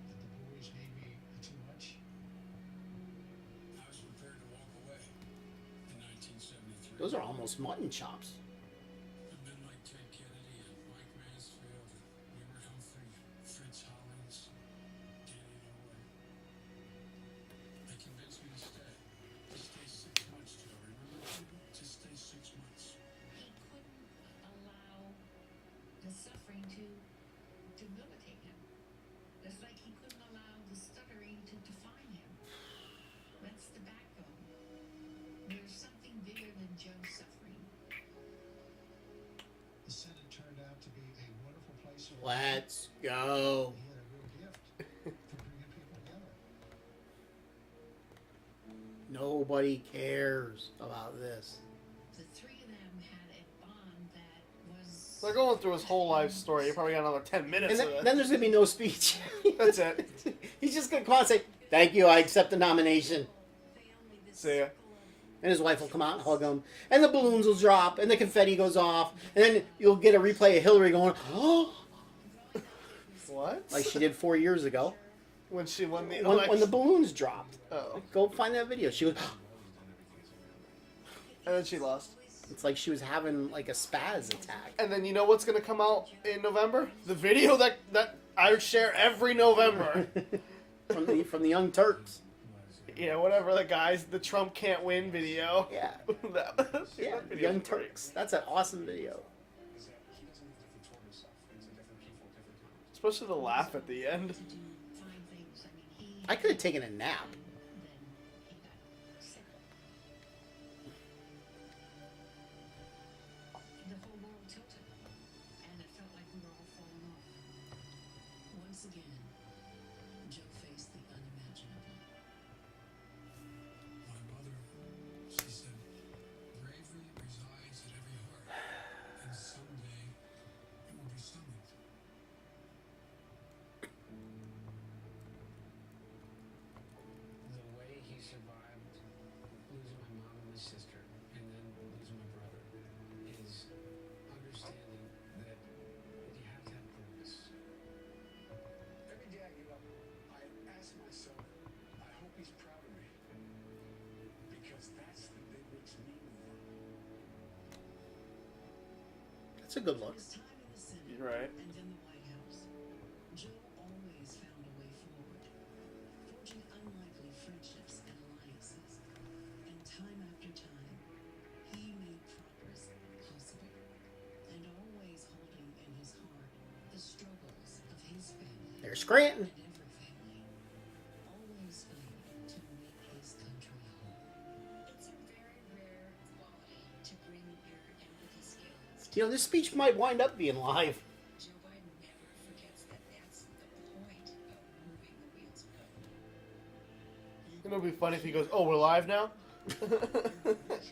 That the boys gave me too much. I was prepared to walk away in 1973. Those are almost mutton chops. The men like Ted Kennedy and Mike Mansfield, Wilbur Humphrey, Fritz Hollins, Danny Nolan. They convinced me to stay. To stay 6 months, Joe. Remember, to stay 6 months. He couldn't allow the suffering to debilitate him. It's like he couldn't allow the stuttering to define him. That's the backbone. There's something bigger than Joe's suffering. The Senate turned out to be a wonderful place. Let's go. He had a real gift for bringing people together. Nobody cares about this. The three of them had a bond that was. They're going through his whole life story. You probably got another 10 minutes And of it. then there's gonna be no speech. That's it. He's just gonna come out and say, "Thank you, I accept the nomination." See ya. And his wife will come out and hug him, and the balloons will drop, and the confetti goes off, and then you'll get a replay of Hillary going, "Oh," What? like she did 4 years ago When she won the when election. the balloons dropped. Oh. Go find that video. She was. And then she lost. It's like she was having like a spaz attack. And then you know what's going to come out in November? The video that I share every November. from the Young Turks. Yeah, whatever the Trump can't win video. Yeah. that Yeah, video's Young great. Turks. That's an awesome video. Especially the laugh at the end. To do fine things. I mean, he. I could have taken a nap. Then he got sick. The whole world tilted, and it felt like we were all falling off. Once again, Joe faced the unimaginable. My mother, she said, bravery resides in every heart, and someday it will be summoned. The way he survived losing my mom and my sister, and then losing my brother, is understanding that you have to have purpose. Every day I get up, I ask myself, I hope he's proud of me. Because that's the thing that makes me more. That's a good look. His time in the Senate You're right. and in the White House, Joe always found a way forward, forging unlikely friendships and alliances. And time after time, he made progress possible. And always holding in his heart the struggles of his family There's Scranton. and every family. Always fighting to make his country whole. It's a very rare quality to bring your empathy skills. You know, this speech might wind up being live. Joe Biden never forgets that that's the point of moving the wheels of government. It'll be funny if he goes, "Oh, we're live now."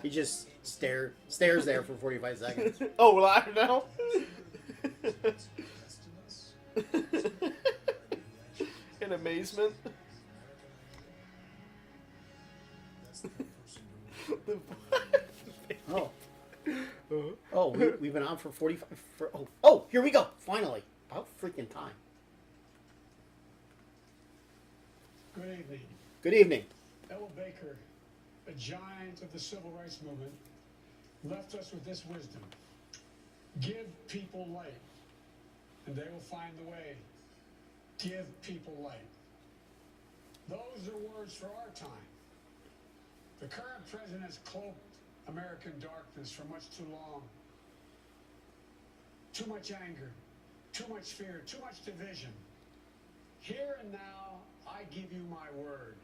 He just stares there for 45 seconds. Oh, we're live now. In amazement. Oh. Oh, we've been on for 45. Oh, here we go. Finally. About freaking time. Good evening. Good evening. Ella Baker, a giant of the civil rights movement, left us with this wisdom. Give people light, and they will find the way. Give people light. Those are words for our time. The current president has cloaked American darkness for much too long. Too much anger, too much fear, too much division. Here and now, I give you my word.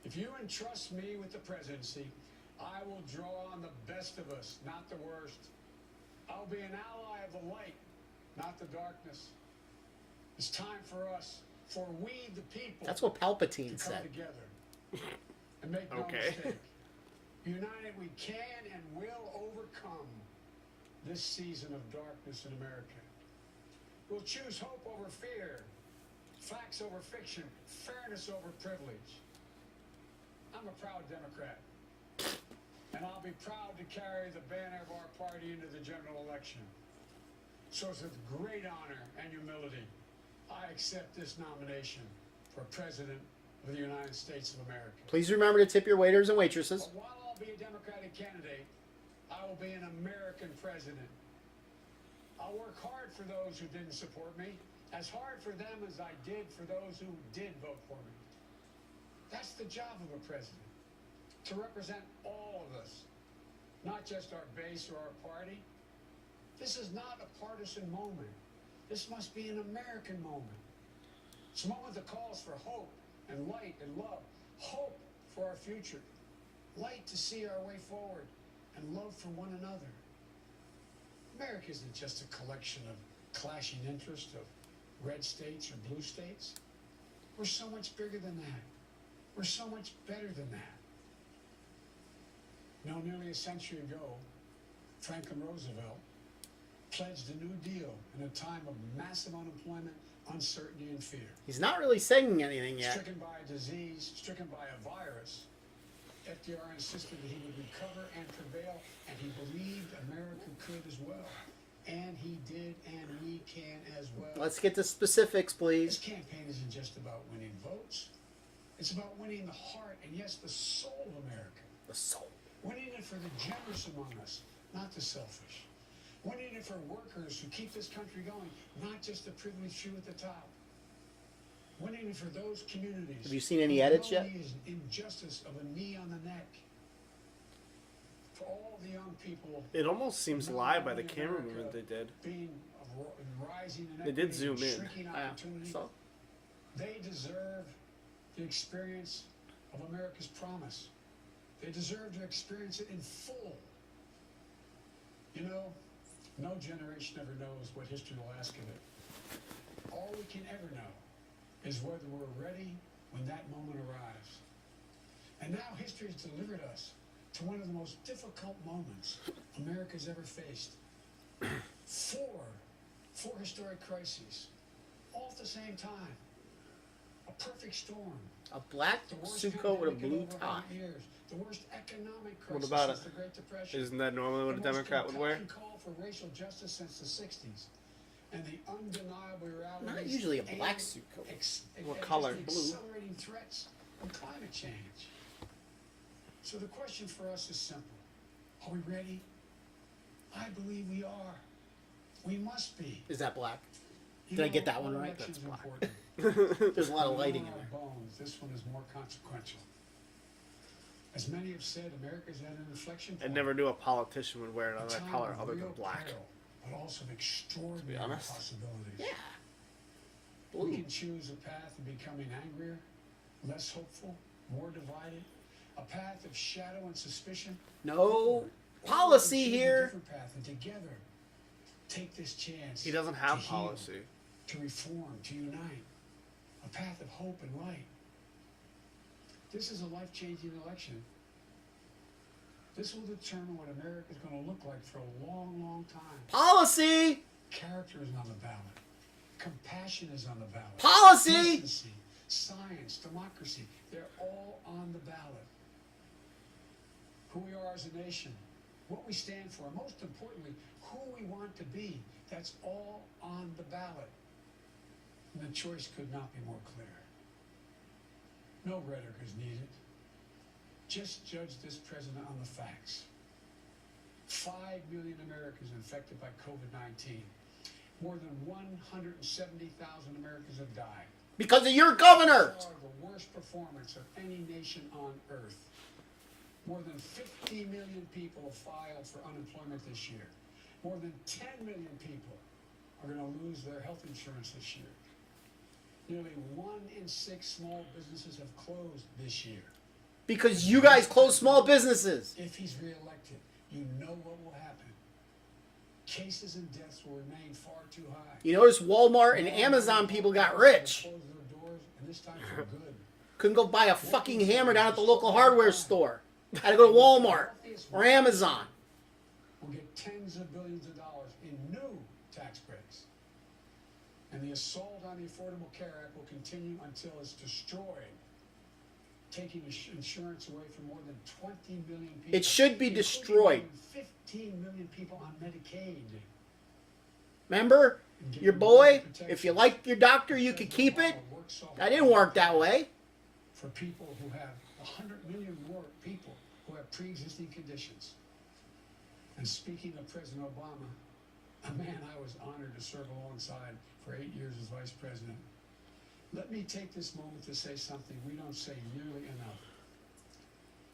If you entrust me with the presidency, I will draw on the best of us, not the worst. I'll be an ally of the light, not the darkness. It's time for us, for we the people, That's what Palpatine to come said. together and make no Okay. mistake. United, we can and will overcome this season of darkness in America. We'll choose hope over fear, facts over fiction, fairness over privilege. I'm a proud Democrat, and I'll be proud to carry the banner of our party into the general election. So it's with great honor and humility, I accept this nomination for President of the United States of America. Please remember to tip your waiters and waitresses. But while I'll be a Democratic candidate, I will be an American president. I'll work hard for those who didn't support me, as hard for them as I did for those who did vote for me. That's the job of a president, to represent all of us, not just our base or our party. This is not a partisan moment. This must be an American moment. It's a moment that calls for hope and light and love. Hope for our future. Light to see our way forward, and love for one another. America isn't just a collection of clashing interests of red states or blue states. We're so much bigger than that. We're so much better than that. Now, nearly a century ago, Franklin Roosevelt pledged a New Deal in a time of massive unemployment, uncertainty, and fear. He's not really saying anything yet. Stricken by a disease, stricken by a virus, FDR insisted that he would recover and prevail, and he believed America could as well. And he did, and we can as well. Let's get to specifics, This please. campaign isn't just about winning votes. It's about winning the heart and, yes, the soul of America. The soul. Winning it for the generous among us, not the selfish. Winning it for workers who keep this country going, not just the privileged few at the top. Winning it for those communities. Have you seen any who edits know yet? the injustice of a knee on the neck. For all the young people. It almost seems not live by only the in camera America movement they did. Being rising They did inequity zoom and in. shrinking Yeah, opportunity. so They deserve the experience of America's promise. They deserve to experience it in full. You know, no generation ever knows what history will ask of it. All we can ever know is whether we're ready when that moment arrives. And now history has delivered us to one of the most difficult moments America's ever faced. Four historic crises, all at the same time. A perfect storm. a black The worst suit coat with a pandemic in blue over tie. 100 years. The worst economic crisis What about since it? the Great Depression. Isn't that normally what a The most Democrat would wear? compelling call for racial justice since the 60s. And the undeniable reality. Not usually a black suit coat. What color? The Blue. accelerating threats of climate change. So the question for us is simple. Are we ready? I believe we are. We must be. Is that black? You Did I know, get that one all right? elections That's are black. important. There's a lot of But lighting in our there. bones, this one is more consequential. As many have said, America's at an inflection point. I never knew a politician would wear A another time color of other than real black. peril, but also of extraordinary honest. possibilities. Yeah. We Blue. can choose a path of becoming angrier, less hopeful, more divided, a path of shadow and suspicion. No Or we can policy choose a here. different path and together take this chance. He doesn't to have heal, policy. to reform, to unite, a path of hope and light. This is a life-changing election. This will determine what America is going to look like for a long, long time. Policy. Character is on the ballot. Compassion is on the ballot. Policy. Decency, science, democracy, they're all on the ballot. Who we are as a nation, what we stand for, and most importantly, who we want to be, that's all on the ballot. And the choice could not be more clear. No rhetoric is needed. Just judge this president on the facts. 5 million Americans infected by COVID-19. More than 170,000 Americans have died. Because of your governor. Far the worst performance of any nation on earth. More than 50 million people have filed for unemployment this year. More than 10 million people are going to lose their health insurance this year. Nearly 1 in 6 small businesses have closed this year. Because you guys close small businesses. If he's reelected, you know what will happen. Cases and deaths will remain far too high. You notice Walmart and Amazon people got rich. Close their doors, and this time for good. Couldn't go buy a fucking hammer down at the local hardware store. Had to go to Walmart or Amazon. We'll get tens of billions of dollars in new tax breaks. And the assault on the Affordable Care Act will continue until it's destroyed, taking insurance away from more than 20 million people. It should be including destroyed. more than 15 million people on Medicaid. Remember? Your boy, if you like your doctor, you could keep it. That didn't work that way. For people who have 100 million more people who have pre-existing conditions. And speaking of President Obama, a man I was honored to serve alongside for 8 years as vice president, let me take this moment to say something we don't say nearly enough.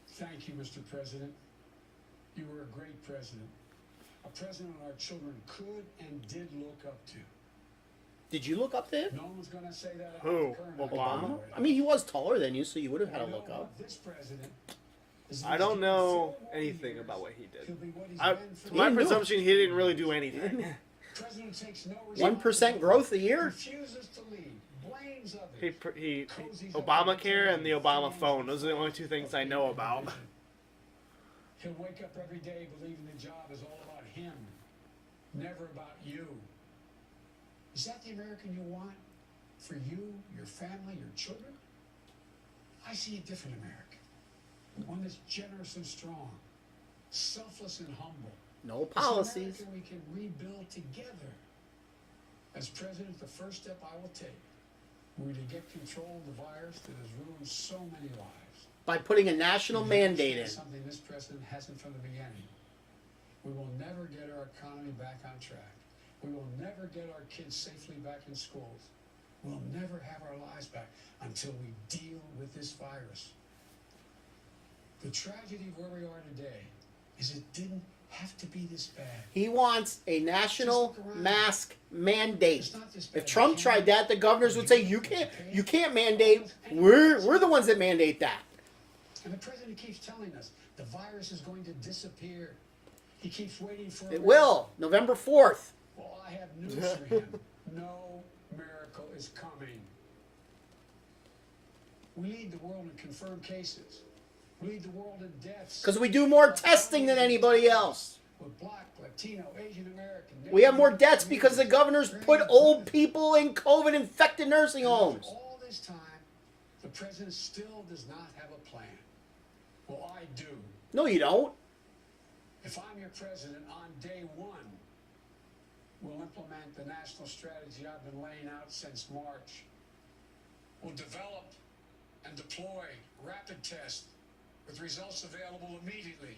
Thank you, Mr. President. You were a great president. A president our children could and did look up to. Did you look up to him? No one's going to say that. Who? About the current Obama? I mean, he was taller than you, so you would have had You to know look up. what this president is I don't know anything about what he He'll did. be what he's I, been for to my didn't do it. presumption, he didn't really do anything. President takes no 1% growth a year? refuses to lead, blames others. He Obamacare and the Obama phone. Those are the only two things I know about. He'll wake up every day believing the job is all about him, never about you. Is that the American you want? For you, your family, your children? I see a different American. One that's generous and strong, selfless and humble. No It's an policies. America we can rebuild together. As president, the first step I will take will be to get control of the virus that has ruined so many lives. By putting a national mandate in. Something this president hasn't from the beginning. We will never get our economy back on track. We will never get our kids safely back in schools. We'll never have our lives back until we deal with this virus. The tragedy of where we are today is it didn't have to be this bad. He wants a national mask mandate. It's not this bad. If Trump tried that, the governors would say you can't mandate. We're the ones that mandate that. And the president keeps telling us the virus is going to disappear. He keeps waiting for It will. November 4th. Well, I have news for him. No miracle is coming. We lead the world in confirmed cases. We lead the world in deaths. Because we do more testing than anybody else. With Black, Latino, Asian American. We have more deaths because the governors put old people in COVID-infected nursing homes. All this time, the president still does not have a plan. Well, I do. No, you don't. If I'm your president, on day one, we'll implement the national strategy I've been laying out since March. We'll develop and deploy rapid tests with results available immediately.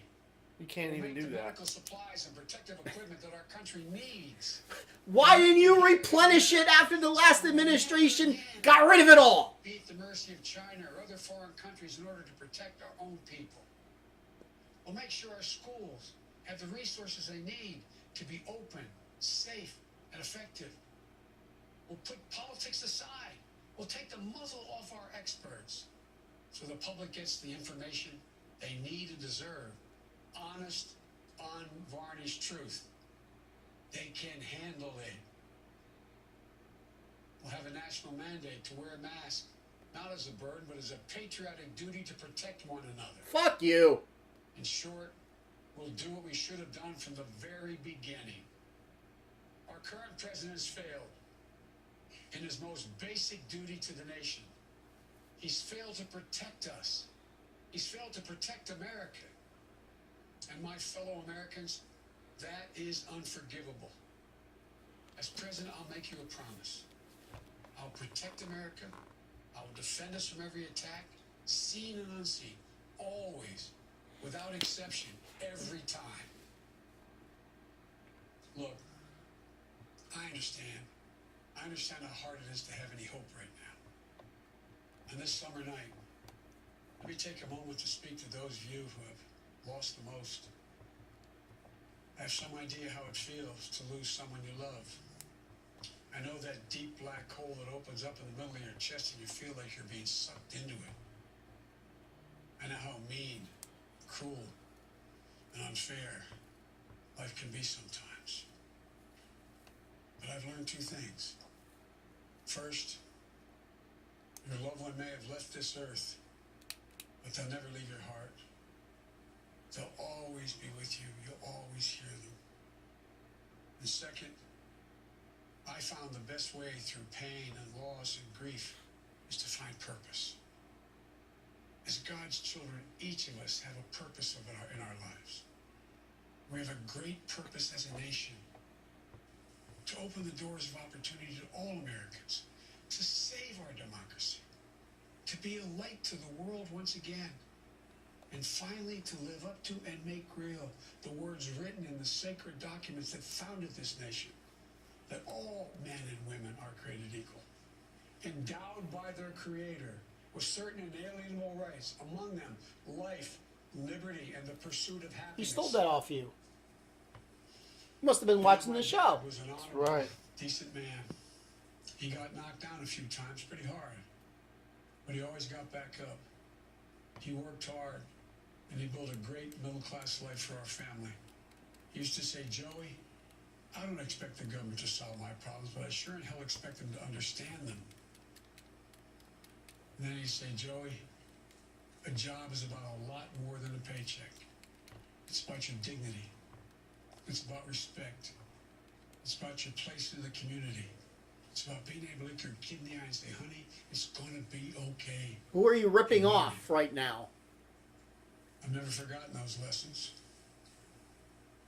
You can't We'll even make do the that. medical supplies and protective equipment that our country needs. Why didn't you replenish it after the last administration got rid of it all? Be at the mercy of China or other foreign countries in order to protect our own people. We'll make sure our schools have the resources they need to be open, safe, and effective. We'll put politics aside. We'll take the muzzle off our experts so the public gets the information they need and deserve. Honest, unvarnished truth. They can handle it. We'll have a national mandate to wear a mask, not as a burden, but as a patriotic duty to protect one another. Fuck you. In short, we'll do what we should have done from the very beginning. Our current president has failed in his most basic duty to the nation. He's failed to protect us. He's failed to protect America. And my fellow Americans, that is unforgivable. As president, I'll make you a promise. I'll protect America. I will defend us from every attack, seen and unseen, always, without exception, every time. Look, I understand. I understand how hard it is to have any hope right now. And this summer night, let me take a moment to speak to those of you who have lost the most. I have some idea how it feels to lose someone you love. I know that deep black hole that opens up in the middle of your chest and you feel like you're being sucked into it. I know how mean, cruel, and unfair life can be sometimes. But I've learned two things. First, your loved one may have left this earth, but they'll never leave your heart. They'll always be with you. You'll always hear them. And second, I found the best way through pain and loss and grief is to find purpose. As God's children, each of us have a purpose in our lives. We have a great purpose as a nation to open the doors of opportunity to all Americans, to save our democracy, to be a light to the world once again. and finally to live up to and make real the words written in the sacred documents that founded this nation, that all men and women are created equal, endowed by their Creator with certain inalienable rights, among them life, liberty, and the pursuit of happiness. He stole that off you. You must have been watching the show. Was an honorable, right. decent man. He got knocked down a few times pretty hard, but he always got back up. He worked hard, and he built a great middle-class life for our family. He used to say, Joey, I don't expect the government to solve my problems, but I sure in hell expect them to understand them. And then he'd say, Joey, a job is about a lot more than a paycheck. It's about your dignity. It's about respect. It's about your place in the community. It's about being able to look your kid in the eye and say, honey, it's going to be okay. Who are you ripping off right now? I've never forgotten those lessons.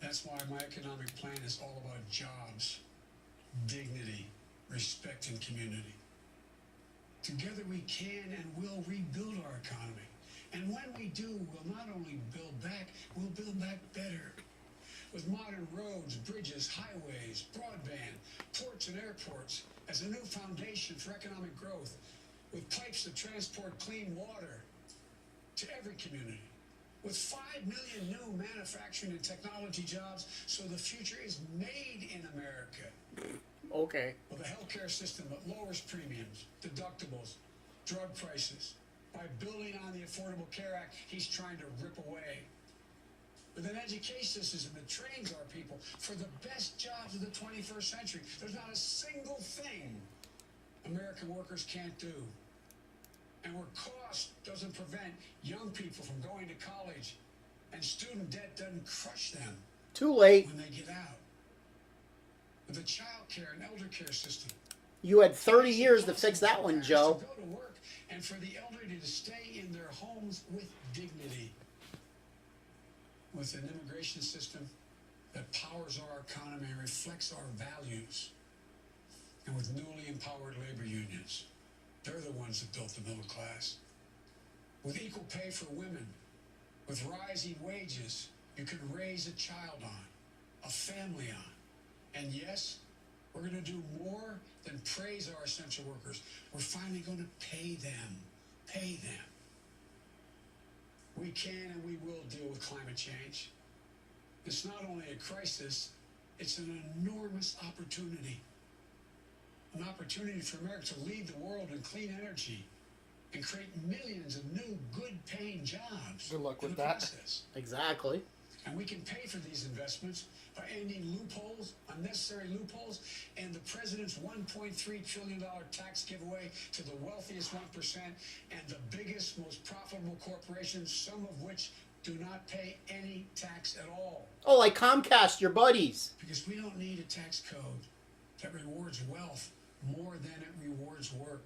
That's why my economic plan is all about jobs, dignity, respect, and community. Together we can and will rebuild our economy. And when we do, we'll not only build back, we'll build back better. With modern roads, bridges, highways, broadband, ports and airports as a new foundation for economic growth, with pipes that transport clean water to every community, with 5 million new manufacturing and technology jobs, so the future is made in America. Okay. With a healthcare system that lowers premiums, deductibles, drug prices. By building on the Affordable Care Act, he's trying to rip away. With an education system that trains our people for the best jobs of the 21st century. There's not a single thing American workers can't do. And where cost doesn't prevent young people from going to college, and student debt doesn't crush them. Too late. When they get out. With a child care and elder care system. You had 30 years to fix that one, Joe. To go to work and for the elderly to stay in their homes with dignity. With an immigration system that powers our economy and reflects our values. And with newly empowered labor unions. They're the ones that built the middle class. With equal pay for women. With rising wages you can raise a child on. A family on. And yes, we're going to do more than praise our essential workers. We're finally going to pay them. Pay them. We can and we will deal with climate change. It's not only a crisis, it's an enormous opportunity. An opportunity for America to lead the world in clean energy and create millions of new, good-paying jobs. Good luck with in the that. process. Exactly. And we can pay for these investments by ending loopholes, unnecessary loopholes, and the president's $1.3 trillion tax giveaway to the wealthiest 1% and the biggest, most profitable corporations, some of which do not pay any tax at all. Oh, like Comcast, your buddies. Because we don't need a tax code that rewards wealth more than it rewards work.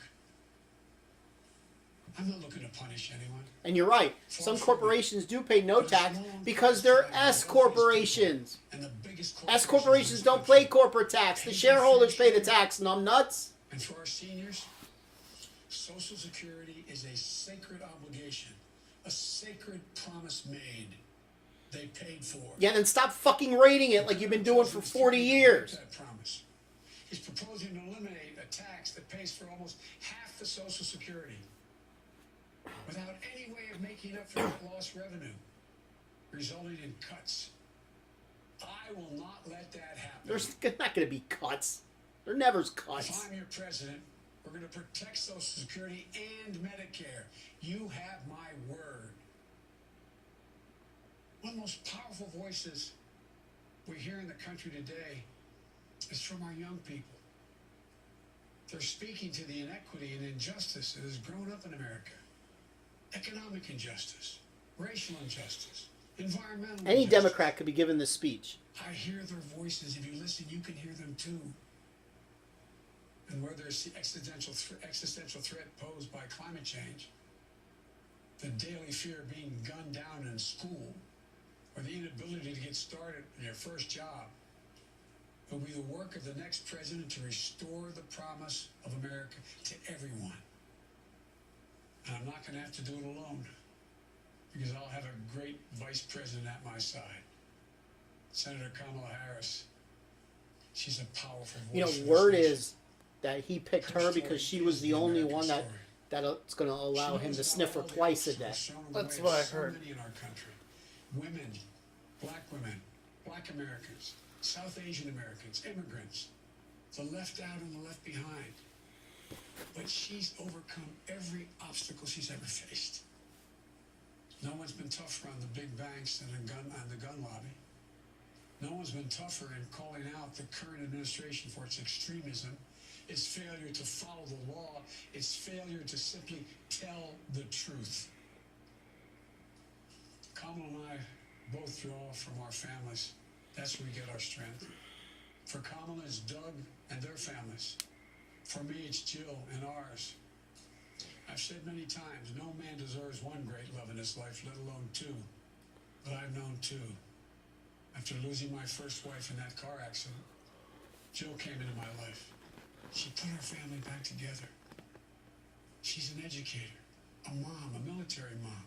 I'm not looking to punish anyone. And you're right. Some corporations do pay no tax because they're S corporations. And the biggest S corporations don't pay corporate tax. The shareholders pay the tax, numbnuts. And for our seniors, Social Security is a sacred obligation, a sacred promise made. They paid for. Yeah, then stop fucking rating it like you've been doing for 40 years. That promise. He's proposing to eliminate a tax that pays for almost half the Social Security, without any way of making up for that lost revenue, resulting in cuts. I will not let that happen. There's not going to be cuts. There never's cuts. If I'm your president, we're going to protect Social Security and Medicare. You have my word. One of the most powerful voices we hear in the country today is from our young people. They're speaking to the inequity and injustice that has grown up in America. Economic injustice, racial injustice, environmental Any injustice. Democrat could be given this speech. I hear their voices. If you listen, you can hear them too. And whether it's the existential threat posed by climate change, the daily fear of being gunned down in school, or the inability to get started in your first job, it will be the work of the next president to restore the promise of America to everyone. And I'm not going to have to do it alone. because I'll have a great vice president at my side. Senator Kamala Harris. She's a powerful voice. You know, for this word nation. is that he picked her because she was the only one that's going to allow him to sniff her twice a day. That's what I heard. So many in our country. Women, black Americans, South Asian Americans, immigrants, the left out and the left behind. But she's overcome every obstacle she's ever faced. No one's been tougher on the big banks and the gun lobby. No one's been tougher in calling out the current administration for its extremism, its failure to follow the law, its failure to simply tell the truth. Kamala and I both draw from our families. That's where we get our strength. For Kamala, it's Doug and their families. For me, it's Jill and ours. I've said many times, no man deserves one great love in his life, let alone two. But I've known two. After losing my first wife in that car accident, Jill came into my life. She put our family back together. She's an educator, a mom, a military mom,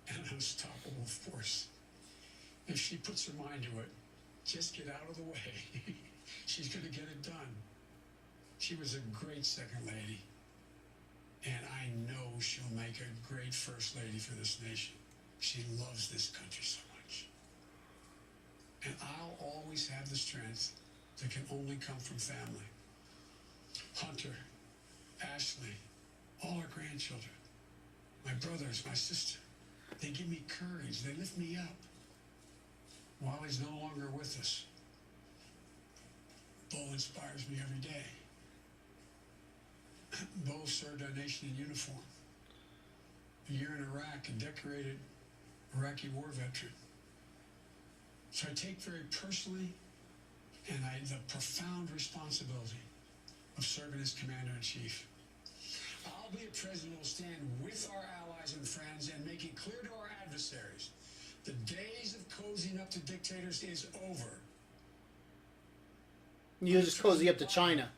and an unstoppable force. If she puts her mind to it, just get out of the way. She's going to get it done. She was a great second lady, and I know she'll make a great first lady for this nation. She loves this country so much. And I'll always have the strength that can only come from family. Hunter, Ashley, all our grandchildren, my brothers, my sister, they give me courage, they lift me up. Wally's no longer with us. Bo inspires me every day. Bo served our nation in uniform. A year in Iraq, a decorated Iraqi war veteran. So I take very personally and the profound responsibility of serving as Commander-in-Chief. I'll be a president who will stand with our allies and friends and make it clear to our adversaries the days of cozying up to dictators is over. You just cozy up to China.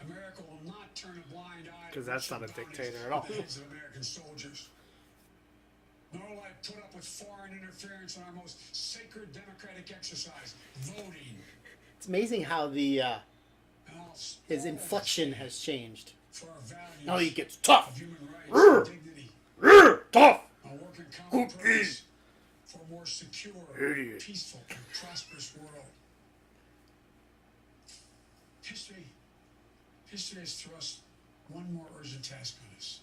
America will not turn a blind eye Because that's not a dictator at all. the heads of American soldiers. Nor will I put up with foreign interference in our most sacred democratic exercise, voting. It's amazing how the And I'll his inflection has changed. for our values Now he gets tough. of human rights and dignity. Tough. I'll work in common purpose for a more secure, Idiot. peaceful, and prosperous world. History has thrust one more urgent task on us.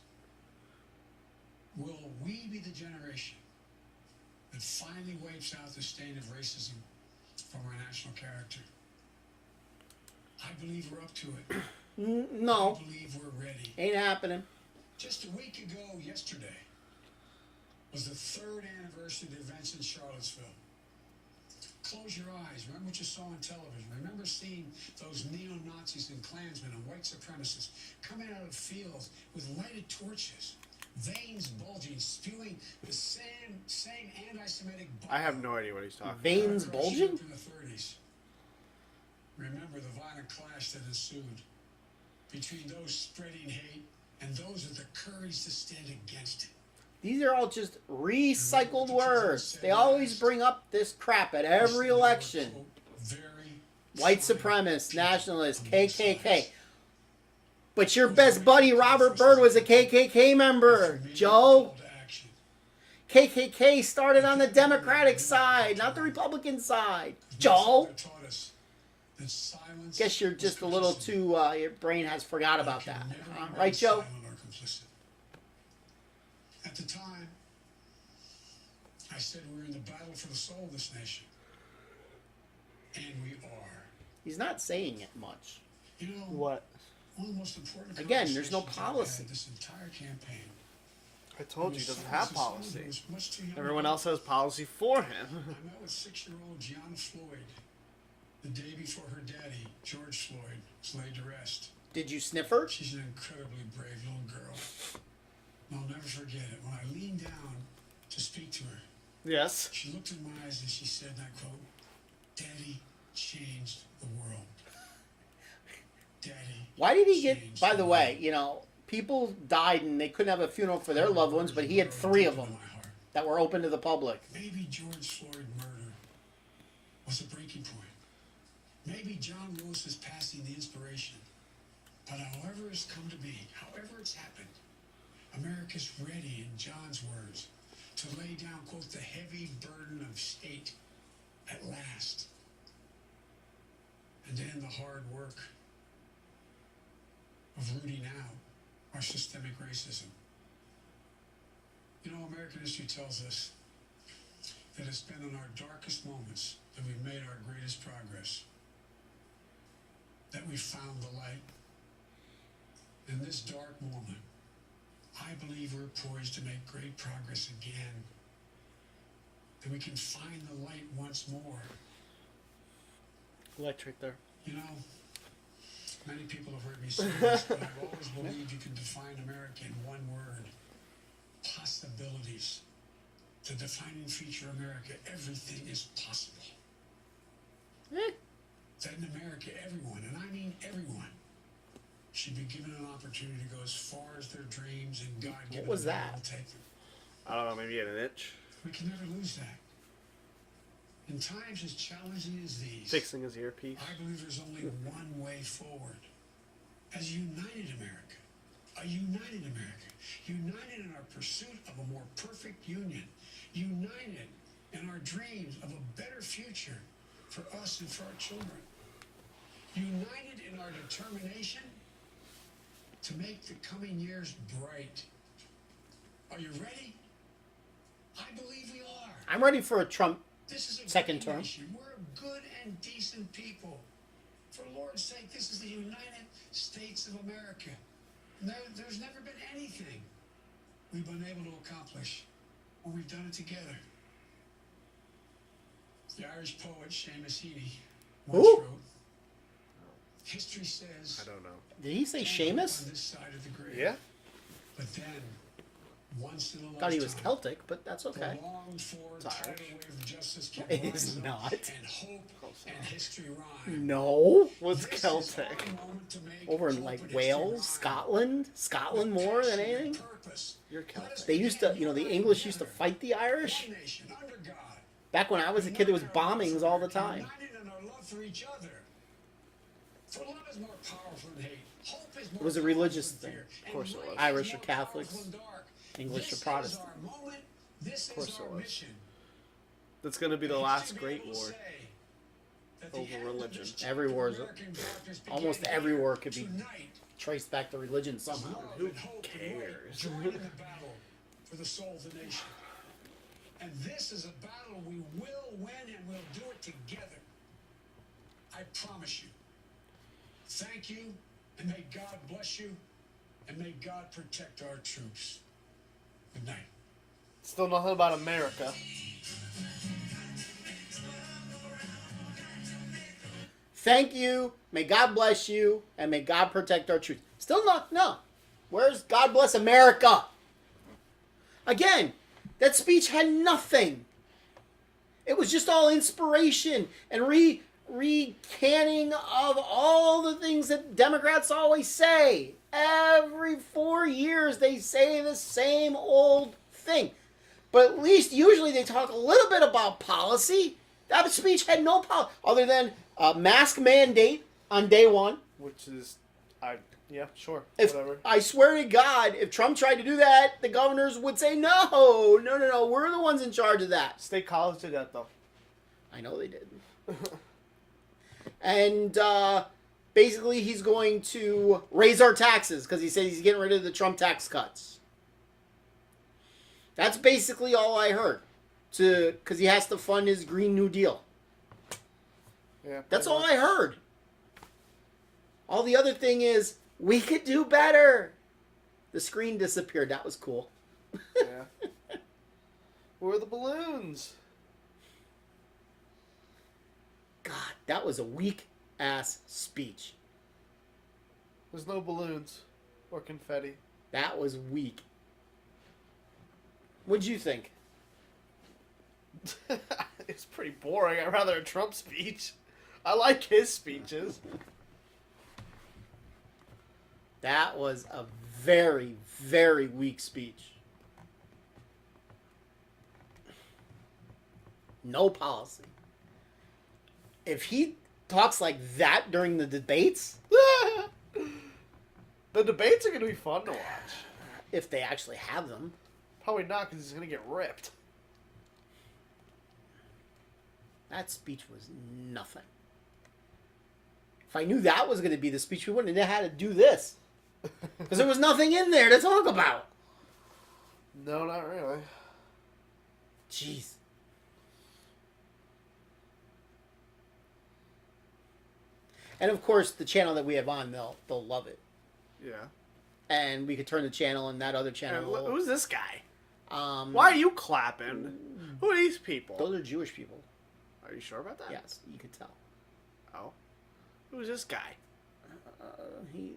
Will we be the generation that finally wipes out the stain of racism from our national character? I believe we're up to it. No, I believe we're ready. ain't happening. Just a week ago yesterday was the 3rd anniversary of the events in Charlottesville. Close your eyes. Remember what you saw on television. Remember seeing those neo-Nazis and Klansmen and white supremacists coming out of fields with lighted torches, veins bulging, spewing the same anti-Semitic. I have no idea what he's talking Veins In bulging? the 30s. Remember the violent clash that ensued between those spreading hate and those with the courage to stand against it. These are all just recycled words. They always bring up this crap at every election. White supremacists, nationalists, KKK. But your best buddy Robert Byrd was a KKK member, Joe. KKK started on the Democratic side, not the Republican side. Joe. Guess you're just a little too, your brain has forgot about that. Right, Joe? At the time, I said we were in the battle for the soul of this nation. And we are. He's not saying it much. You know, What? one of the most important Again, there's no conversations I've policy. had this entire campaign. I told you he doesn't have policy. Was much too young Everyone to- else has policy for him. I met with 6-year-old Gianna Floyd the day before her daddy, George Floyd, was laid to rest. Did you sniff her? She's an incredibly brave little girl. And I'll never forget it. When I leaned down to speak to her, Yes. she looked in my eyes and she said, and I quote, "Daddy changed the world. Daddy." Why did he get, changed by the way, world." you know, people died and they couldn't have a funeral for their loved ones, but he had 3 of them. that were open to the public. Maybe George Floyd murder was a breaking point. Maybe John Lewis is passing the inspiration. But however it's come to be, however it's happened, America's ready, in John's words, to lay down, quote, the heavy burden of state at last, and to end the hard work of rooting out our systemic racism. You know, American history tells us that it's been in our darkest moments that we've made our greatest progress, that we found the light. In this dark moment, I believe we're poised to make great progress again, that we can find the light once more. Electric there. You know, many people have heard me say this, but I've always believed you can define America in one word: possibilities. The defining feature of America: everything is possible. That in America, everyone, and I mean everyone, should be given an opportunity to go as far as their dreams and God-given What was ability that? will take them. I don't know, maybe you had an itch. We can never lose that. In times as challenging as these, Fixing his earpiece. I believe there's only one way forward. As a united America, a united America, united in our pursuit of a more perfect union, united in our dreams of a better future for us and for our children, united in our determination to make the coming years bright. Are you ready? I believe we are. I'm ready for a Trump This is a second great term. nation. We're a good and decent people. For Lord's sake, this is the United States of America. There's never been anything we've been able to accomplish when we've done it together. The Irish poet Seamus Heaney once Who? wrote, history says, I don't know. Did he say "Stand up Seamus? on this side of the grave." Yeah? But then, once in a lifetime, Thought he was Celtic, but that's the okay. longed for It's tidal Irish. wave of justice can It rise is up, not. and hope and history rhyme. No. What's This is Celtic? our moment to make Over in hope like and history Wales, rhyme. Scotland more than Passion and anything. purpose. You're Let Celtic. us They used to, begin the united English used to together. fight the Irish. One nation, under God. Back when I was a kid, there was bombings all the time. United in our love for each other. For love is more powerful than hate. Hope is more It was a powerful religious than thing. fear. Of course And it was. light is Irish or more powerful Catholics, than dark. English or This Protestant. Is our moment. This course is it our was. mission. That's going to be the And last to be great able to war. say that the over end of religion. this Every chapter war of is- American darkness began almost here, every war could be tonight. Traced back to religion somehow. Love Who and hope and cares? light join in the battle for the soul of the nation. And this is a battle we will win, and we'll do it together. I promise you. Thank you, and may God bless you, and may God protect our troops. Good night. Still nothing about America. Thank you. May God bless you, and may God protect our truth. Still not. No. Where's God bless America? Again, that speech had nothing. It was just all inspiration and recanting of all the things that Democrats always say. Every 4 years they say the same old thing. But at least usually they talk a little bit about policy. That speech had no policy other than a mask mandate on day one. Which is, yeah, sure, If whatever. I swear to God, if Trump tried to do that, the governors would say, no, we're the ones in charge of that. State college did that, though. I know they did. And basically he's going to raise our taxes because he said he's getting rid of the Trump tax cuts. That's basically all I heard. Because he has to fund his Green New Deal. Yeah, That's pretty all much. I heard. All the other thing is, we could do better. The screen disappeared. That was cool. Yeah. Where are the balloons? God, that was a weak-ass speech. There's no balloons or confetti. That was weak. What'd you think? It's pretty boring. I'd rather a Trump speech. I like his speeches. That was a very, very weak speech. No policy. If he talks like that during the debates, The debates are going to be fun to watch. if they actually have them, Probably not, because he's going to get ripped. that speech was nothing. If I knew that was going to be the speech, we wouldn't have had to do this. Because there was nothing in there to talk about. No, not really. Jeez. And of course, the channel that we have on, they'll love it. Yeah. And we could turn the channel, and that other channel. Who's this guy? Um, Why are you clapping? Who are these people? Those are Jewish people. Are you sure about that? Yes, you could tell. Oh. Who's this guy? He.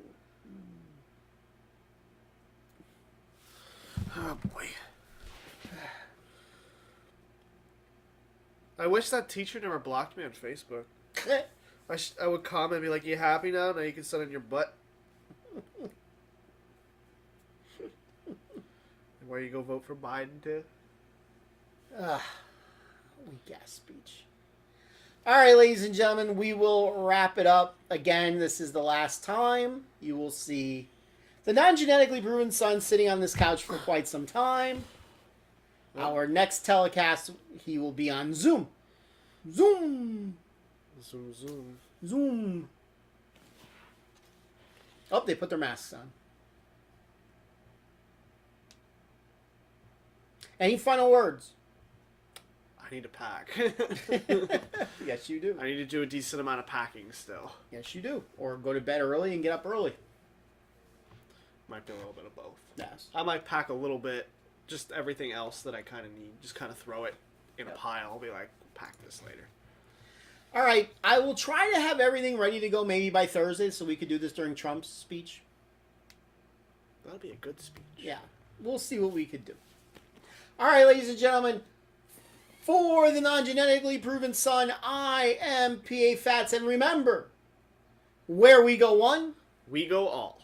Oh, boy. I wish that teacher never blocked me on Facebook. I would comment and be like, you happy now? Now you can sit on your butt. Where you go vote for Biden, too? Weak ass speech. All right, ladies and gentlemen, we will wrap it up. Again, this is the last time you will see the non-genetically proven son sitting on this couch for quite some time. Our next telecast, he will be on Zoom. Zoom. Zoom. Oh, they put their masks on. Any final words? I need to pack. Yes, you do. I need to do a decent amount of packing still. Yes, you do. Or go to bed early and get up early. Might be a little bit of both. Yes. I might pack a little bit, just everything else that I kind of need. Just kind of throw it in a pile. I'll be like, pack this later. All right. I will try to have everything ready to go maybe by Thursday so we could do this during Trump's speech. That'll be a good speech. Yeah. We'll see what we could do. All right, ladies and gentlemen. For the non-genetically proven son, I am PA Phatts. And remember, where we go one, We go all.